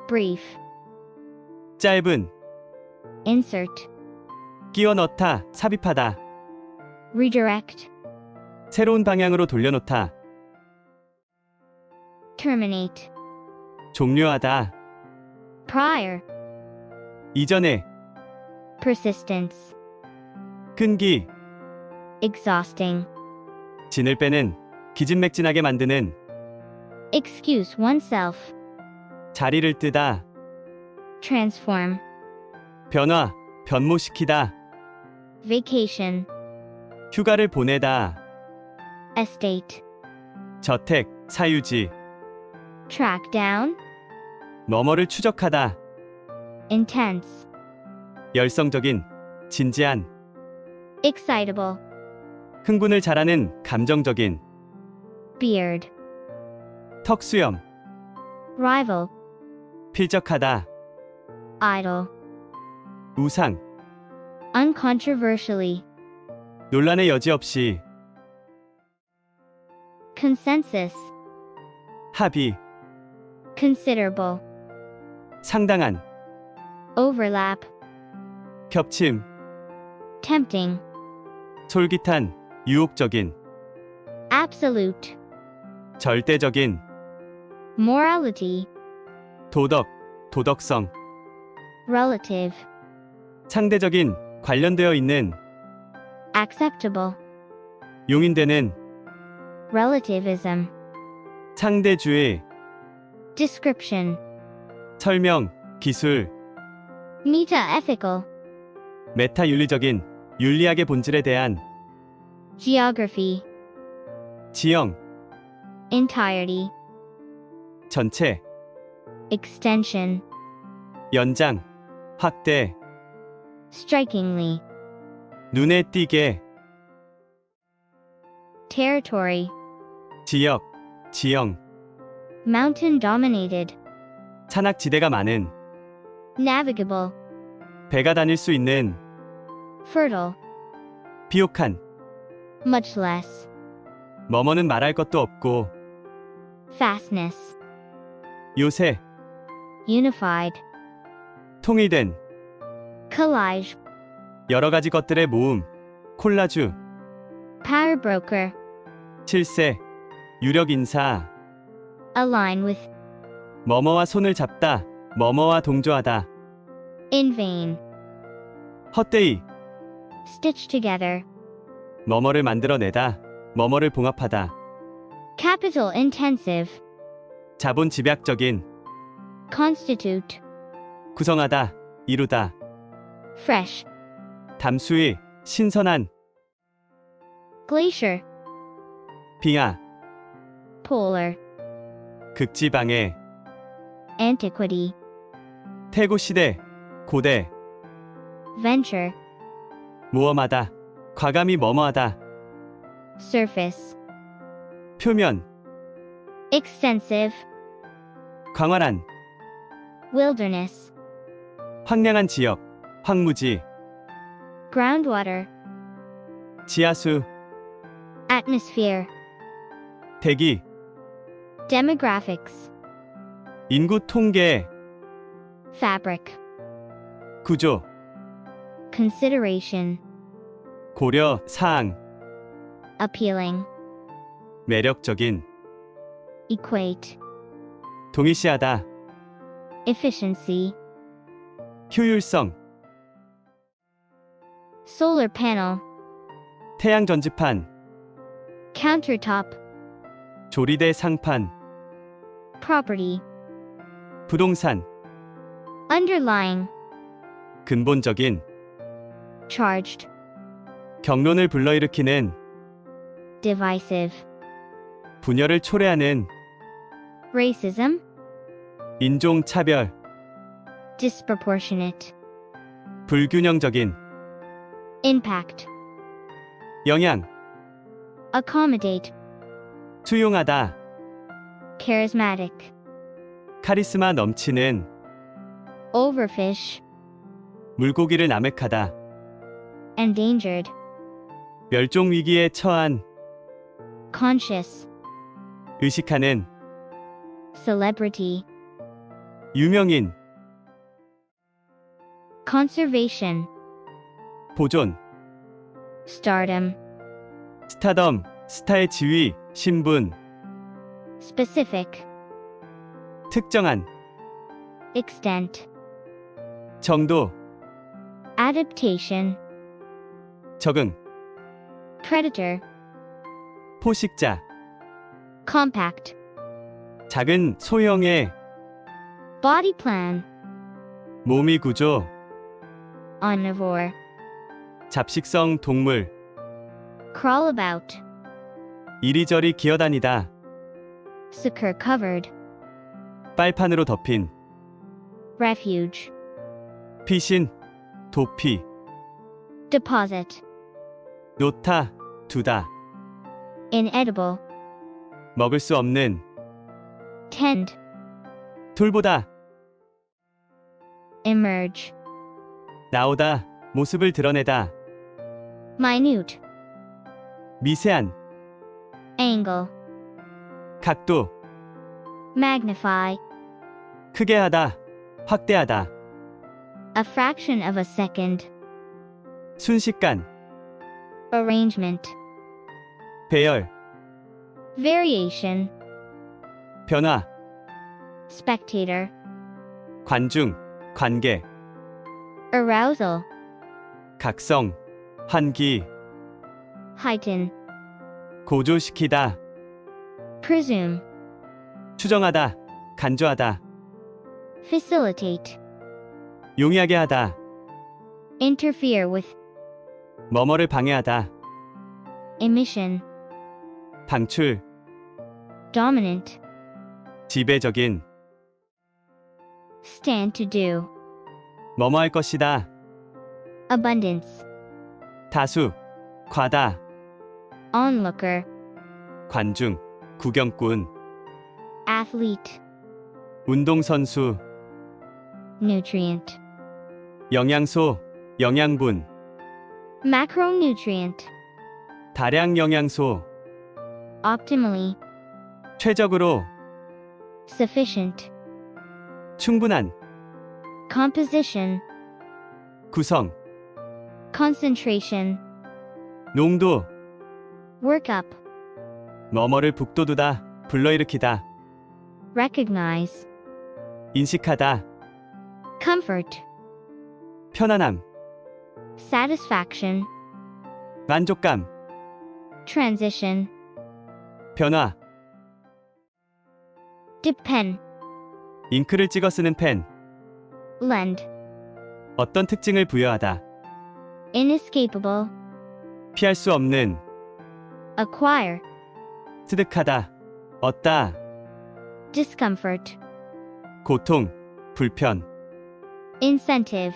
brief, 짧은, insert, 끼워 넣다, 삽입하다, redirect, 새로운 방향으로 돌려놓다, terminate, 종료하다, prior, 이전에, persistence, 끈기, exhausting, 진을 빼는, 기진맥진하게 만드는, excuse oneself, 자리를 뜨다, transform, 변화, 변모시키다, vacation, 휴가를 보내다, estate, 저택, 사유지, track down, 뭐뭐를 추적하다, intense, 열성적인, 진지한, excitable, 흥분을 잘하는, 감정적인, beard, 턱수염, rival, 필적하다, idle, 우상, uncontroversially, 논란의 여지 없이, consensus, 합의, considerable, 상당한, overlap, 겹침, tempting, 솔깃한, 유혹적인, absolute, 절대적인, morality, 도덕, 도덕성, relative, 상대적인, 관련되어 있는, acceptable, 용인되는, relativism, 상대주의, description, 설명, 기술, meta-ethical, 메타윤리적인, 윤리학의 본질에 대한, geography, 지형, entirety, 전체, extension, 연장, 확대, strikingly, 눈에 띄게, territory, 지역, 지형, mountain dominated, 산악지대가 많은, navigable, 배가 다닐 수 있는, fertile, 비옥한, much less, 뭐뭐는 말할 것도 없고, fastness, 요새, unified, 통일된, collage, 여러 가지 것들의 모음, 콜라주, power broker, 칠세, 유력 인사, align with, 뭐뭐와 손을 잡다, 뭐뭐와 동조하다, in vain, 헛되이, stitch together, 뭐뭐를 만들어내다, 뭐뭐를 봉합하다. capital intensive, 자본 집약적인, constitute, 구성하다, 이루다. fresh, 담수의, 신선한, glacier, 빙하, polar, 극지방해, antiquity, 태고시대, 고대, venture, 모험하다, 과감히 뭐뭐하다. surface, 표면, extensive, 광활한, wilderness, 황량한 지역, 황무지, groundwater, 지하수, atmosphere, 대기, demographics, 인구 통계, fabric, 구조, consideration, 고려, 사항, appealing, 매력적인, equate, 동일시하다, efficiency, 효율성, solar panel, 태양 전지판, countertop, 조리대 상판, property, 부동산, underlying, 근본적인, charged, 경론을 불러일으키는, divisive, 분열을 초래하는, racism, 인종 차별, disproportionate, 불균형적인, impact, 영향, accommodate, 수용하다, charismatic, 카리스마 넘치는, overfish, 물고기를 남획하다, endangered, 멸종 위기에 처한, conscious, 의식하는, celebrity, 유명인, conservation, 보존, stardom, 스타덤, 스타의 지위, 신분, specific, 특정한, extent, 정도, adaptation, 적응, predator, 포식자, compact, 작은 소형의, body plan, 몸이 구조, omnivore, 잡식성 동물, crawl about, 이리저리 기어다니다, succor covered, 빨판으로 덮인, refuge, 피신, 도피, deposit, 놓다, 두다, inedible, 먹을 수 없는, tend, 돌보다, emerge, 나오다, 모습을 드러내다, minute, 미세한, angle, 각도, magnify, 크게 하다, 확대하다, a fraction of a second, 순식간, arrangement, 배열, variation, 변화, spectator, 관중, 관계, arousal, 각성, 환기, heighten, 고조시키다, presume, 추정하다, 간주하다, facilitate, 용이하게 하다, interfere with, 뭐뭐를 방해하다, emission, 방출, dominant, 지배적인, stand to do, 뭐뭐 할 것이다, abundance, 다수, 과다, onlooker, 관중, 구경꾼, athlete, 운동선수, nutrient, 영양소, 영양분, macronutrient, 다량 영양소, optimally, 최적으로, sufficient, 충분한, composition, 구성, concentration, 농도, workup, 뭐뭐를 북돋우다, 불러일으키다, recognize, 인식하다, comfort, 편안함, satisfaction, 만족감, transition, 변화, dip pen, 잉크를 찍어 쓰는 펜, lend, 어떤 특징을 부여하다, inescapable, 피할 수 없는, acquire, 스득하다, 얻다, discomfort, 고통, 불편, incentive,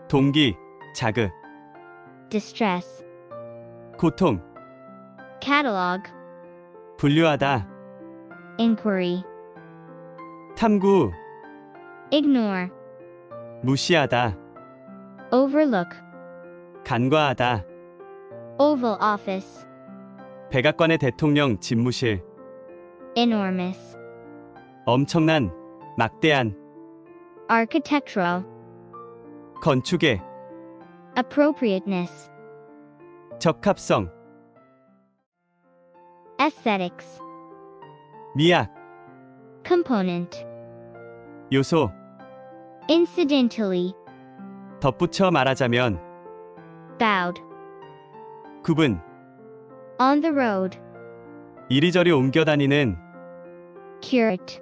동기, 자극, distress, 고통, catalog, 분류하다, inquiry, 탐구, ignore, 무시하다, overlook, 간과하다, oval office, 백악관의 대통령 집무실, enormous, 엄청난, 막대한, architectural, 건축의, appropriateness, 적합성, aesthetics, 미학, component, 요소, incidentally, 덧붙여 말하자면, bowed, 구분, on the road, 이리저리 옮겨 다니는, curate,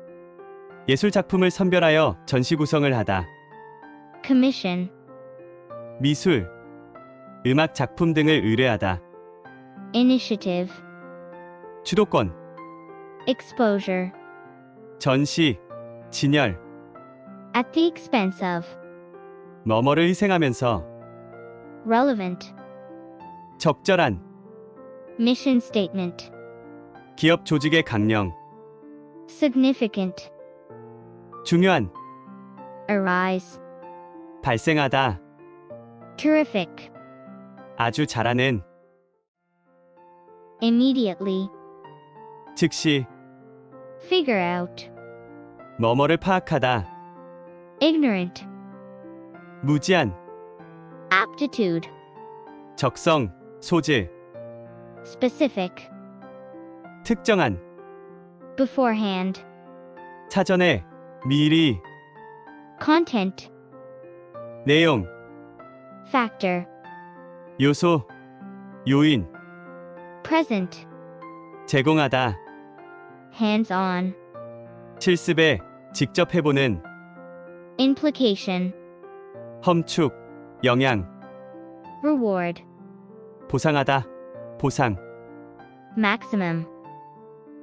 예술 작품을 선별하여 전시 구성을 하다, commission, 미술, 음악 작품 등을 의뢰하다, initiative, 주도권, exposure, 전시, 진열, at the expense of, 뭐뭐를 희생하면서, relevant, 적절한, mission statement, 기업 조직의 강령, significant, 중요한, arise, 발생하다, terrific, 아주 잘하는, immediately, 즉시, figure out, 뭐뭐를 파악하다, ignorant, 무지한, aptitude, 적성, 소질, specific, 특정한, beforehand, 사전에, 미리, content, 내용, factor, 요소, 요인, present, 제공하다, hands-on, 실습에, 직접 해보는, implication, 험축, 영향, reward, 보상하다, 보상, maximum,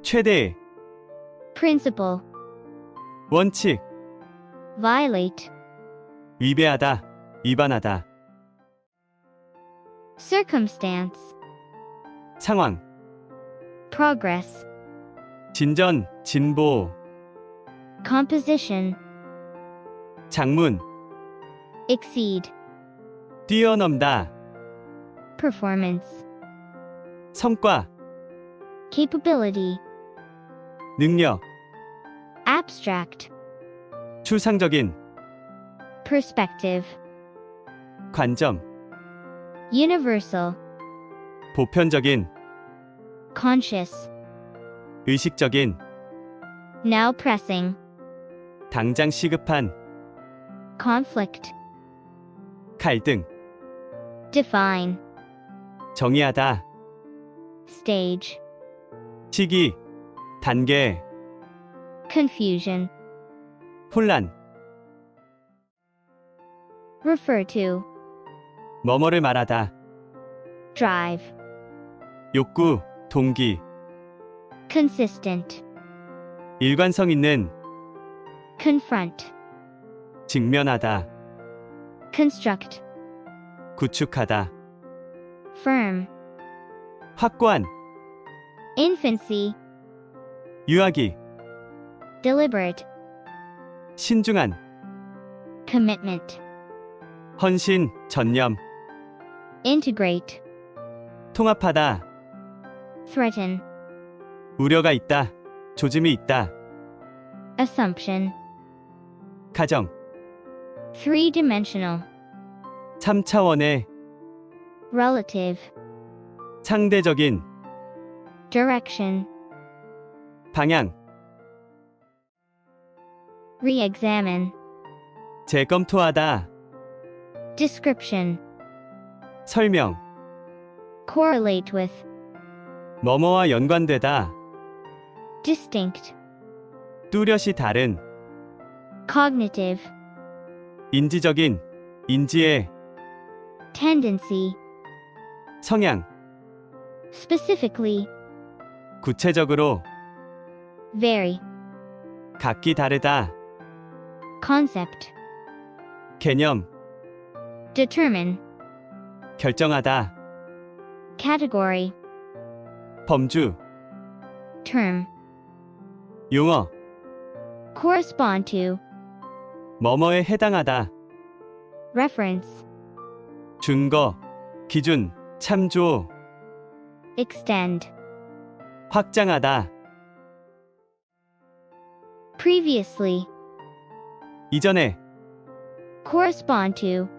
최대의, principle, 원칙, violate, 위배하다, 위반하다, circumstance, 상황, progress, 진전, 진보, composition, 장문, exceed, 뛰어넘다, performance, 성과, capability, 능력, abstract, 추상적인, perspective, 관점, universal, 보편적인, conscious, 의식적인, now pressing, 당장 시급한, conflict, 갈등, define, 정의하다, stage, 시기, 단계, confusion, 혼란, refer to, 뭐뭐를 말하다, drive, 욕구, 동기, consistent, 일관성 있는, confront, 직면하다, construct, 구축하다, firm, 확고한, infancy, 유아기, deliberate, 신중한, commitment, 헌신, 전념, integrate, 통합하다, threaten, 우려가 있다, 조짐이 있다, assumption, 가정, three-dimensional, 3차원의, relative, 상대적인, direction, 방향, re-examine, 재검토하다, description, 설명, correlate with, 뭐뭐와 연관되다, distinct, 뚜렷이 다른, cognitive, 인지적인, 인지의, tendency, 성향, specifically, 구체적으로, vary, 각기 다르다, concept, 개념, determine, 결정하다, category, 범주, term, 용어, correspond to, 뭐뭐에 해당하다, reference, 준거, 기준, 참조, extend, 확장하다, previously, 이전에, correspond to,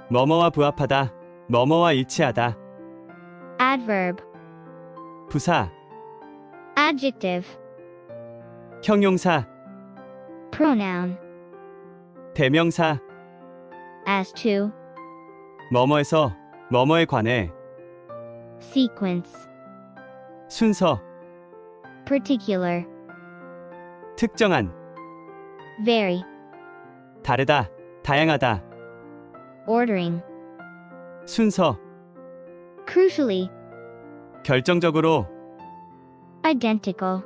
뭐뭐와 부합하다, 뭐뭐와 일치하다, adverb, 부사, adjective, 형용사, pronoun, 대명사, as to, 뭐뭐에서, 뭐뭐에 관해, sequence, 순서, particular, 특정한, vary, 다르다, 다양하다, ordering, 순서, crucially, 결정적으로, identical,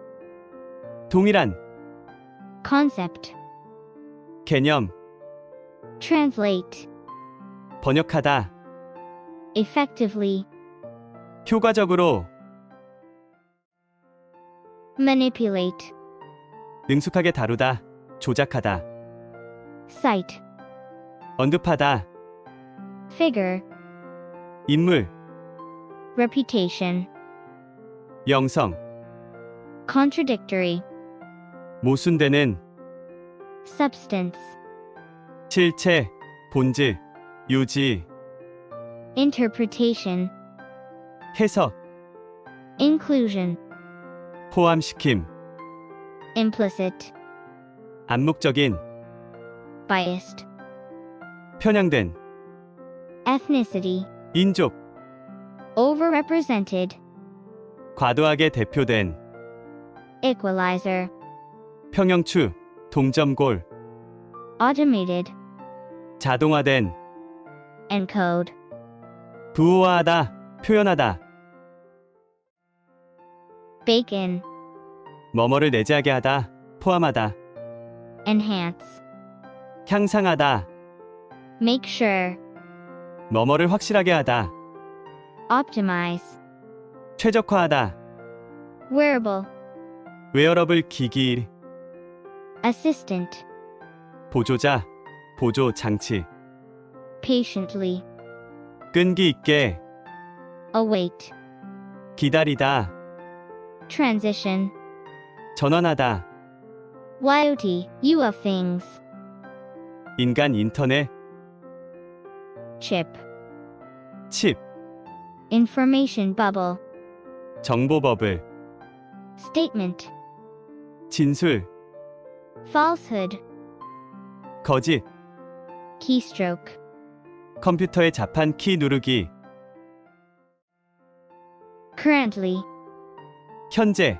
동일한, concept, 개념, translate, 번역하다, effectively, 효과적으로, manipulate, 능숙하게 다루다, 조작하다, cite, 언급하다, figure, 인물, reputation, 영성, contradictory, 모순되는, substance, 실체, 본질, 유지, interpretation, 해석, inclusion, 포함시킴, implicit, 암묵적인, biased, 편향된, ethnicity, 인종, overrepresented, 과도하게 대표된, equalizer, 평형추, 동점골, automated, 자동화된, encode, 부호화하다, 표현하다, bake in, 뭐뭐를 내재하게 하다, 포함하다, enhance, 향상하다, make sure, 뭐뭐를 확실하게 하다, optimize, 최적화하다, wearable, 웨어러블 기기, assistant, 보조자, 보조 장치, patiently, 끈기 있게, await, 기다리다, transition, 전환하다, YOT, U of things, 인간 인터넷, chip, 칩, information bubble, 정보버블, statement, 진술, falsehood, 거짓, keystroke, 컴퓨터의 자판 키 누르기, currently, 현재,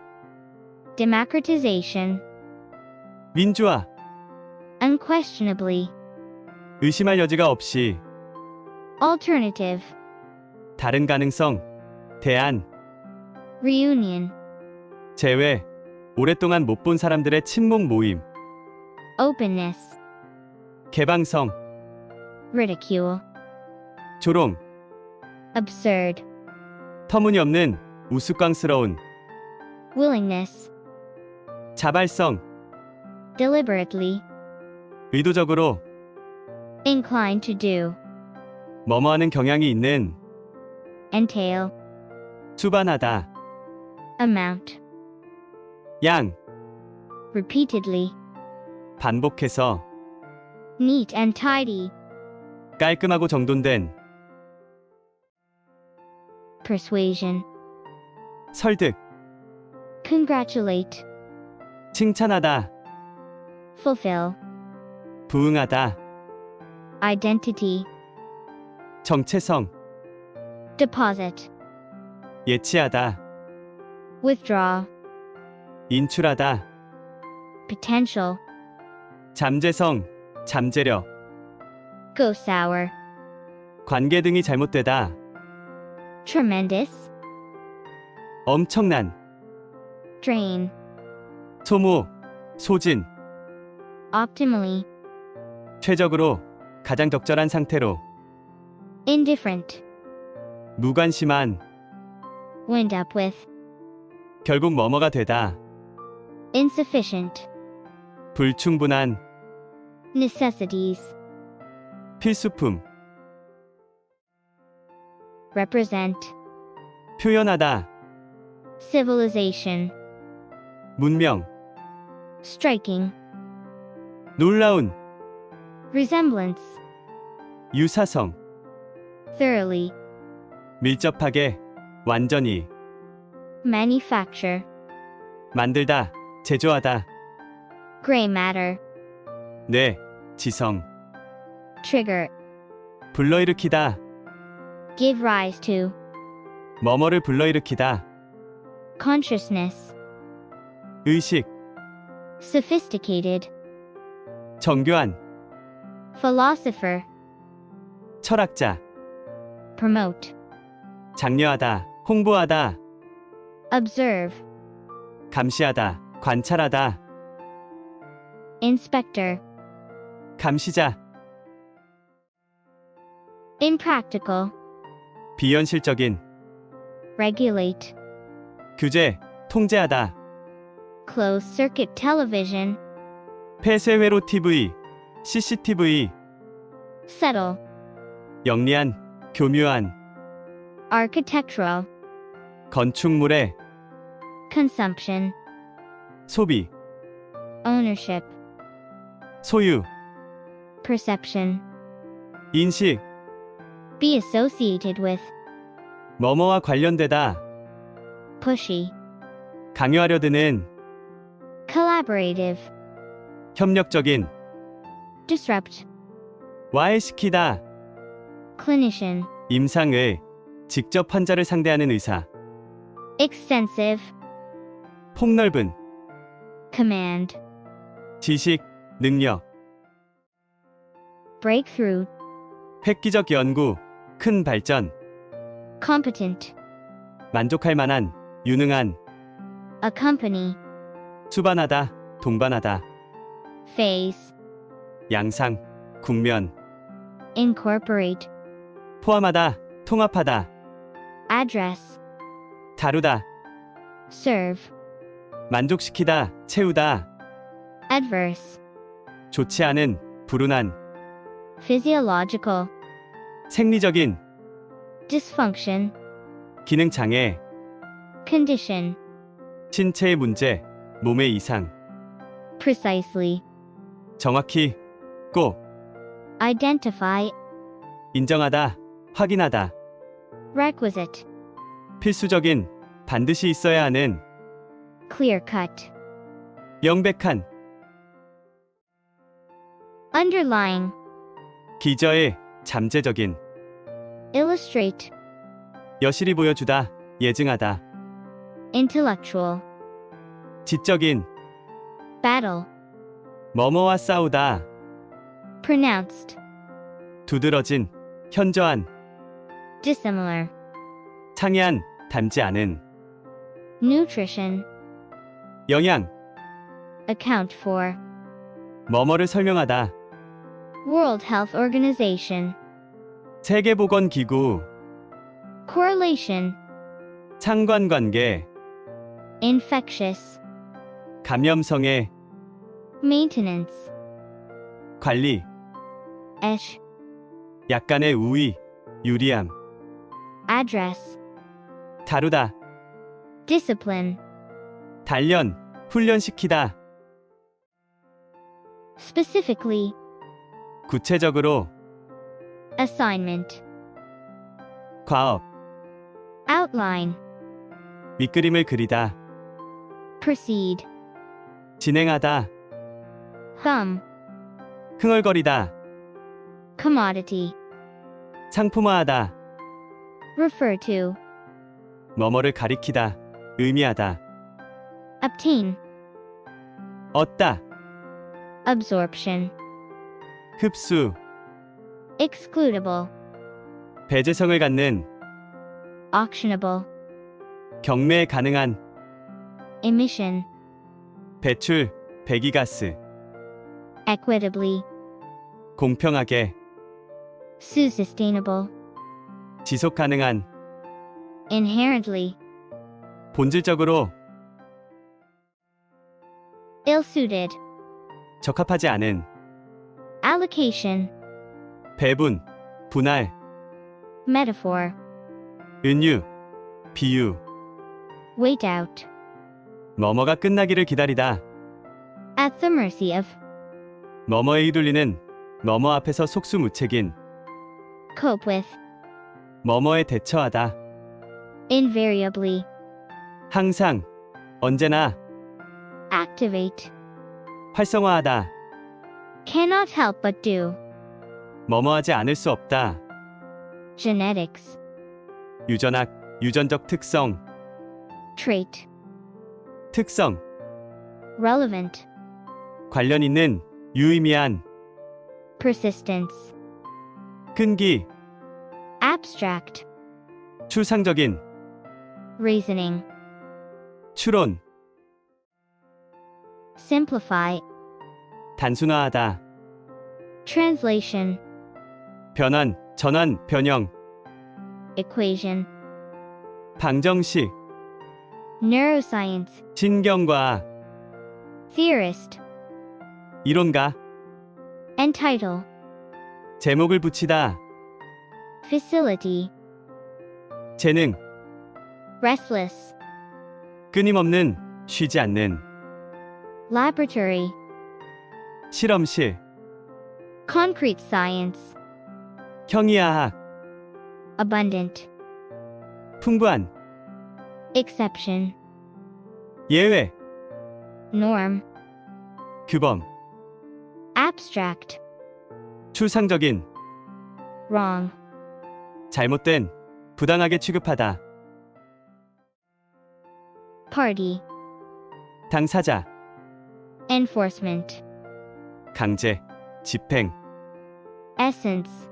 democratization, 민주화, unquestionably, 의심할 여지가 없이, alternative, 다른 가능성, 대안, reunion, 제외, 오랫동안 못 본 사람들의 친목 모임, openness, 개방성, ridicule, 조롱, absurd, 터무니없는, 우스꽝스러운, willingness, 자발성, deliberately, 의도적으로, inclined to do, 뭐뭐하는 경향이 있는, entail, 수반하다, amount, 양, repeatedly, 반복해서, neat and tidy, 깔끔하고 정돈된, persuasion, 설득, congratulate, 칭찬하다, fulfill, 부응하다, identity, 정체성, deposit, 예치하다, withdraw, 인출하다, potential, 잠재성, 잠재력, go sour, 관계 등이 잘못되다, tremendous, 엄청난, drain, 소모, 소진, optimally, 최적으로, 가장 적절한 상태로, indifferent, 무관심한, wind up with, 결국 뭐뭐가 되다, insufficient, 불충분한, necessities, 필수품, represent, 표현하다, civilization, 문명, striking, 놀라운, resemblance, 유사성, thoroughly, 밀접하게, 완전히, manufacture, 만들다, 제조하다, gray matter, 뇌, 지성, trigger, 불러일으키다, give rise to, 뭐뭐를 불러일으키다, consciousness, 의식, sophisticated, 정교한, philosopher, 철학자, promote, 장려하다, 홍보하다, observe, 감시하다, 관찰하다, inspector, 감시자, impractical, 비현실적인, regulate, 규제, 통제하다, closed circuit television, 폐쇄회로 TV, CCTV, settle, 영리한, 교묘한, architectural, 건축물의, consumption, 소비, ownership, 소유, perception, 인식, be associated with, 뭐뭐와 관련되다, pushy, 강요하려 드는, collaborative, 협력적인, disrupt, 와해시키다, clinician, 임상의, 직접 환자를 상대하는 의사, extensive, 폭넓은, command, 지식, 능력, breakthrough, 획기적 연구, 큰 발전, competent, 만족할 만한, 유능한, accompany, 수반하다, 동반하다, phase, 양상, 국면, incorporate, 포함하다, 통합하다, address, 다루다, serve, 만족시키다, 채우다, adverse, 좋지 않은, 불운한, physiological, 생리적인, dysfunction, 기능장애, condition, 신체의 문제, 몸의 이상, precisely, 정확히, 꼭, identify, 인정하다, 확인하다, requisite, 필수적인, 반드시 있어야 하는, clear cut, 명백한, underlying, 기저의, 잠재적인, illustrate, 여실히 보여주다, 예증하다, intellectual, 지적인, battle, 뭐뭐와 싸우다, pronounced, 두드러진, 현저한, dissimilar, 상이한, 닮지 않은, nutrition, 영양, account for, 뭐뭐를 설명하다, World Health Organization, 세계보건기구, correlation, 상관관계, infectious, 감염성의, maintenance, 관리, esh, 약간의 우위, 유리함, address, 다루다, discipline, 단련, 훈련시키다, specifically, 구체적으로, assignment, 과업, outline, 밑그림을 그리다, proceed, 진행하다, thumb, 흥얼거리다, commodity, 상품화하다, refer to, 뭐뭐를 가리키다, 의미하다. obtain, 얻다. absorption, 흡수. excludable, 배제성을 갖는. auctionable, 경매 가능한. emission, 배출. 배기가스. equitably, 공평하게. sustainable, 지속 가능한. inherently, 본질적으로. ill-suited, 적합하지 않은. allocation, 배분. 분할. metaphor, 은유. 비유. wait out, 뭐뭐가 끝나기를 기다리다. at the mercy of, 뭐뭐에 휘둘리는. 뭐뭐 앞에서 속수무책인. cope with, 뭐뭐에 대처하다. invariably, 항상. 언제나. activate, 활성화하다. cannot help but do, 뭐뭐하지 않을 수 없다. genetics, 유전학. 유전적 특성. trait, 특성. relevant, 관련 있는. 유의미한. persistence, 끈기. abstract, 추상적인. reasoning, 추론. simplify, 단순화하다. translation, 변환. 전환. 변형. equation, 방정식. neuroscience, 신경과학. theorist, 이론가. entitle, 제목을 붙이다. facility, 재능. restless, 끊임없는. 쉬지 않는. laboratory, 실험실. concrete science, 형이하학. abundant, 풍부한. exception, 예외. norm, 규범. abstract, 추상적인. wrong, 잘못된. 부당하게 취급하다. party, 당사자. enforcement, 강제. 집행. essence,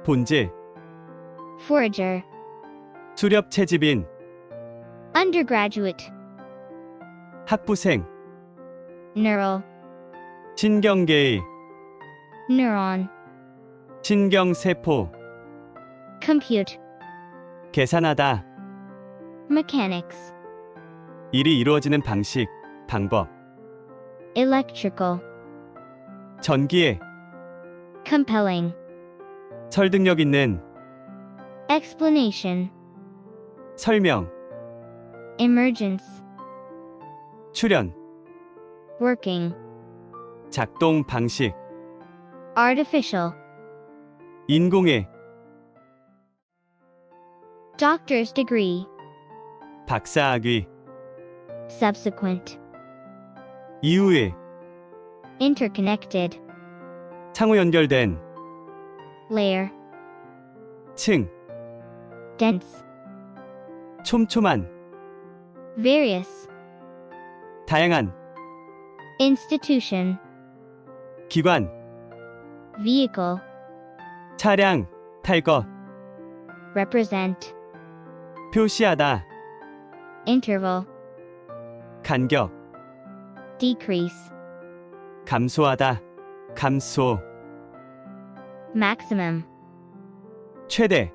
본질. forager, 수렵 채집인. undergraduate, 학부생. neural, 신경계의. neuron, 신경세포. compute, 계산하다. mechanics, 일이 이루어지는 방식. 방법. electrical, 전기에. compelling, 설득력 있는. explanation, 설명. emergence, 출현. working, 작동 방식. artificial, 인공의. doctor's degree, 박사학위. subsequent, 이후의. interconnected, 상호 연결된. layer, 층. dense, 촘촘한. various, 다양한. institution, 기관. vehicle, 차량. 탈 것. represent, 표시하다. interval, 간격. decrease, 감소하다. 감소. maximum, 최대.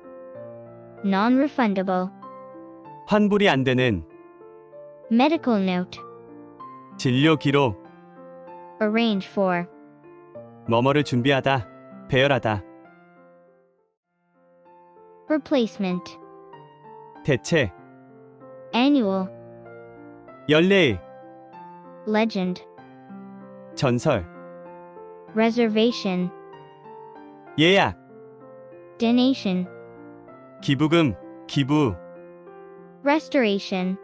non-refundable, 환불이 안 되는. medical note, 진료 기록. arrange for, 뭐뭐를 준비하다. 배열하다. replacement, 대체. annual, 연례의. legend, 전설. reservation, 예약. donation, 기부금. 기부. restoration,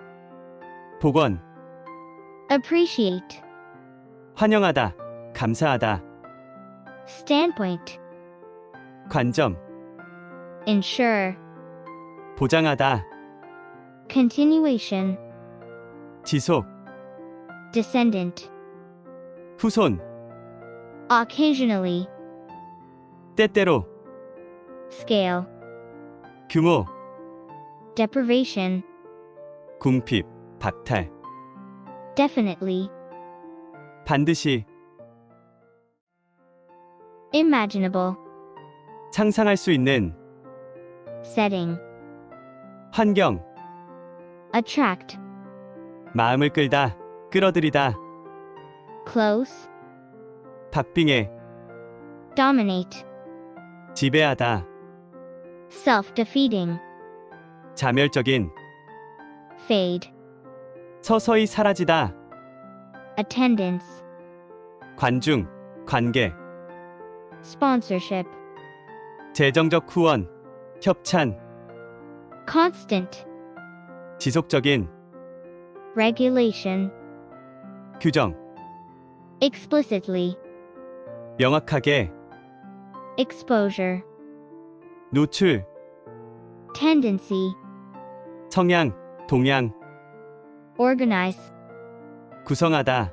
복원. appreciate, 환영하다. 감사하다. standpoint, 관점. ensure, 보장하다. continuation, 지속, descendant, 후손, occasionally, 때때로, scale, 규모, deprivation, 궁핍, 박탈, definitely, 반드시, imaginable, 상상할 수 있는, setting, 환경, attract, 마음을 끌다, 끌어들이다, close, 박빙해, dominate, 지배하다, self-defeating, 자멸적인, fade, 서서히 사라지다, attendance, 관중, 관계, sponsorship, 재정적 후원, 협찬, constant, 지속적인, regulation, 규정, explicitly, 명확하게, exposure, 노출, tendency, 성향, 동향, organize, 구성하다,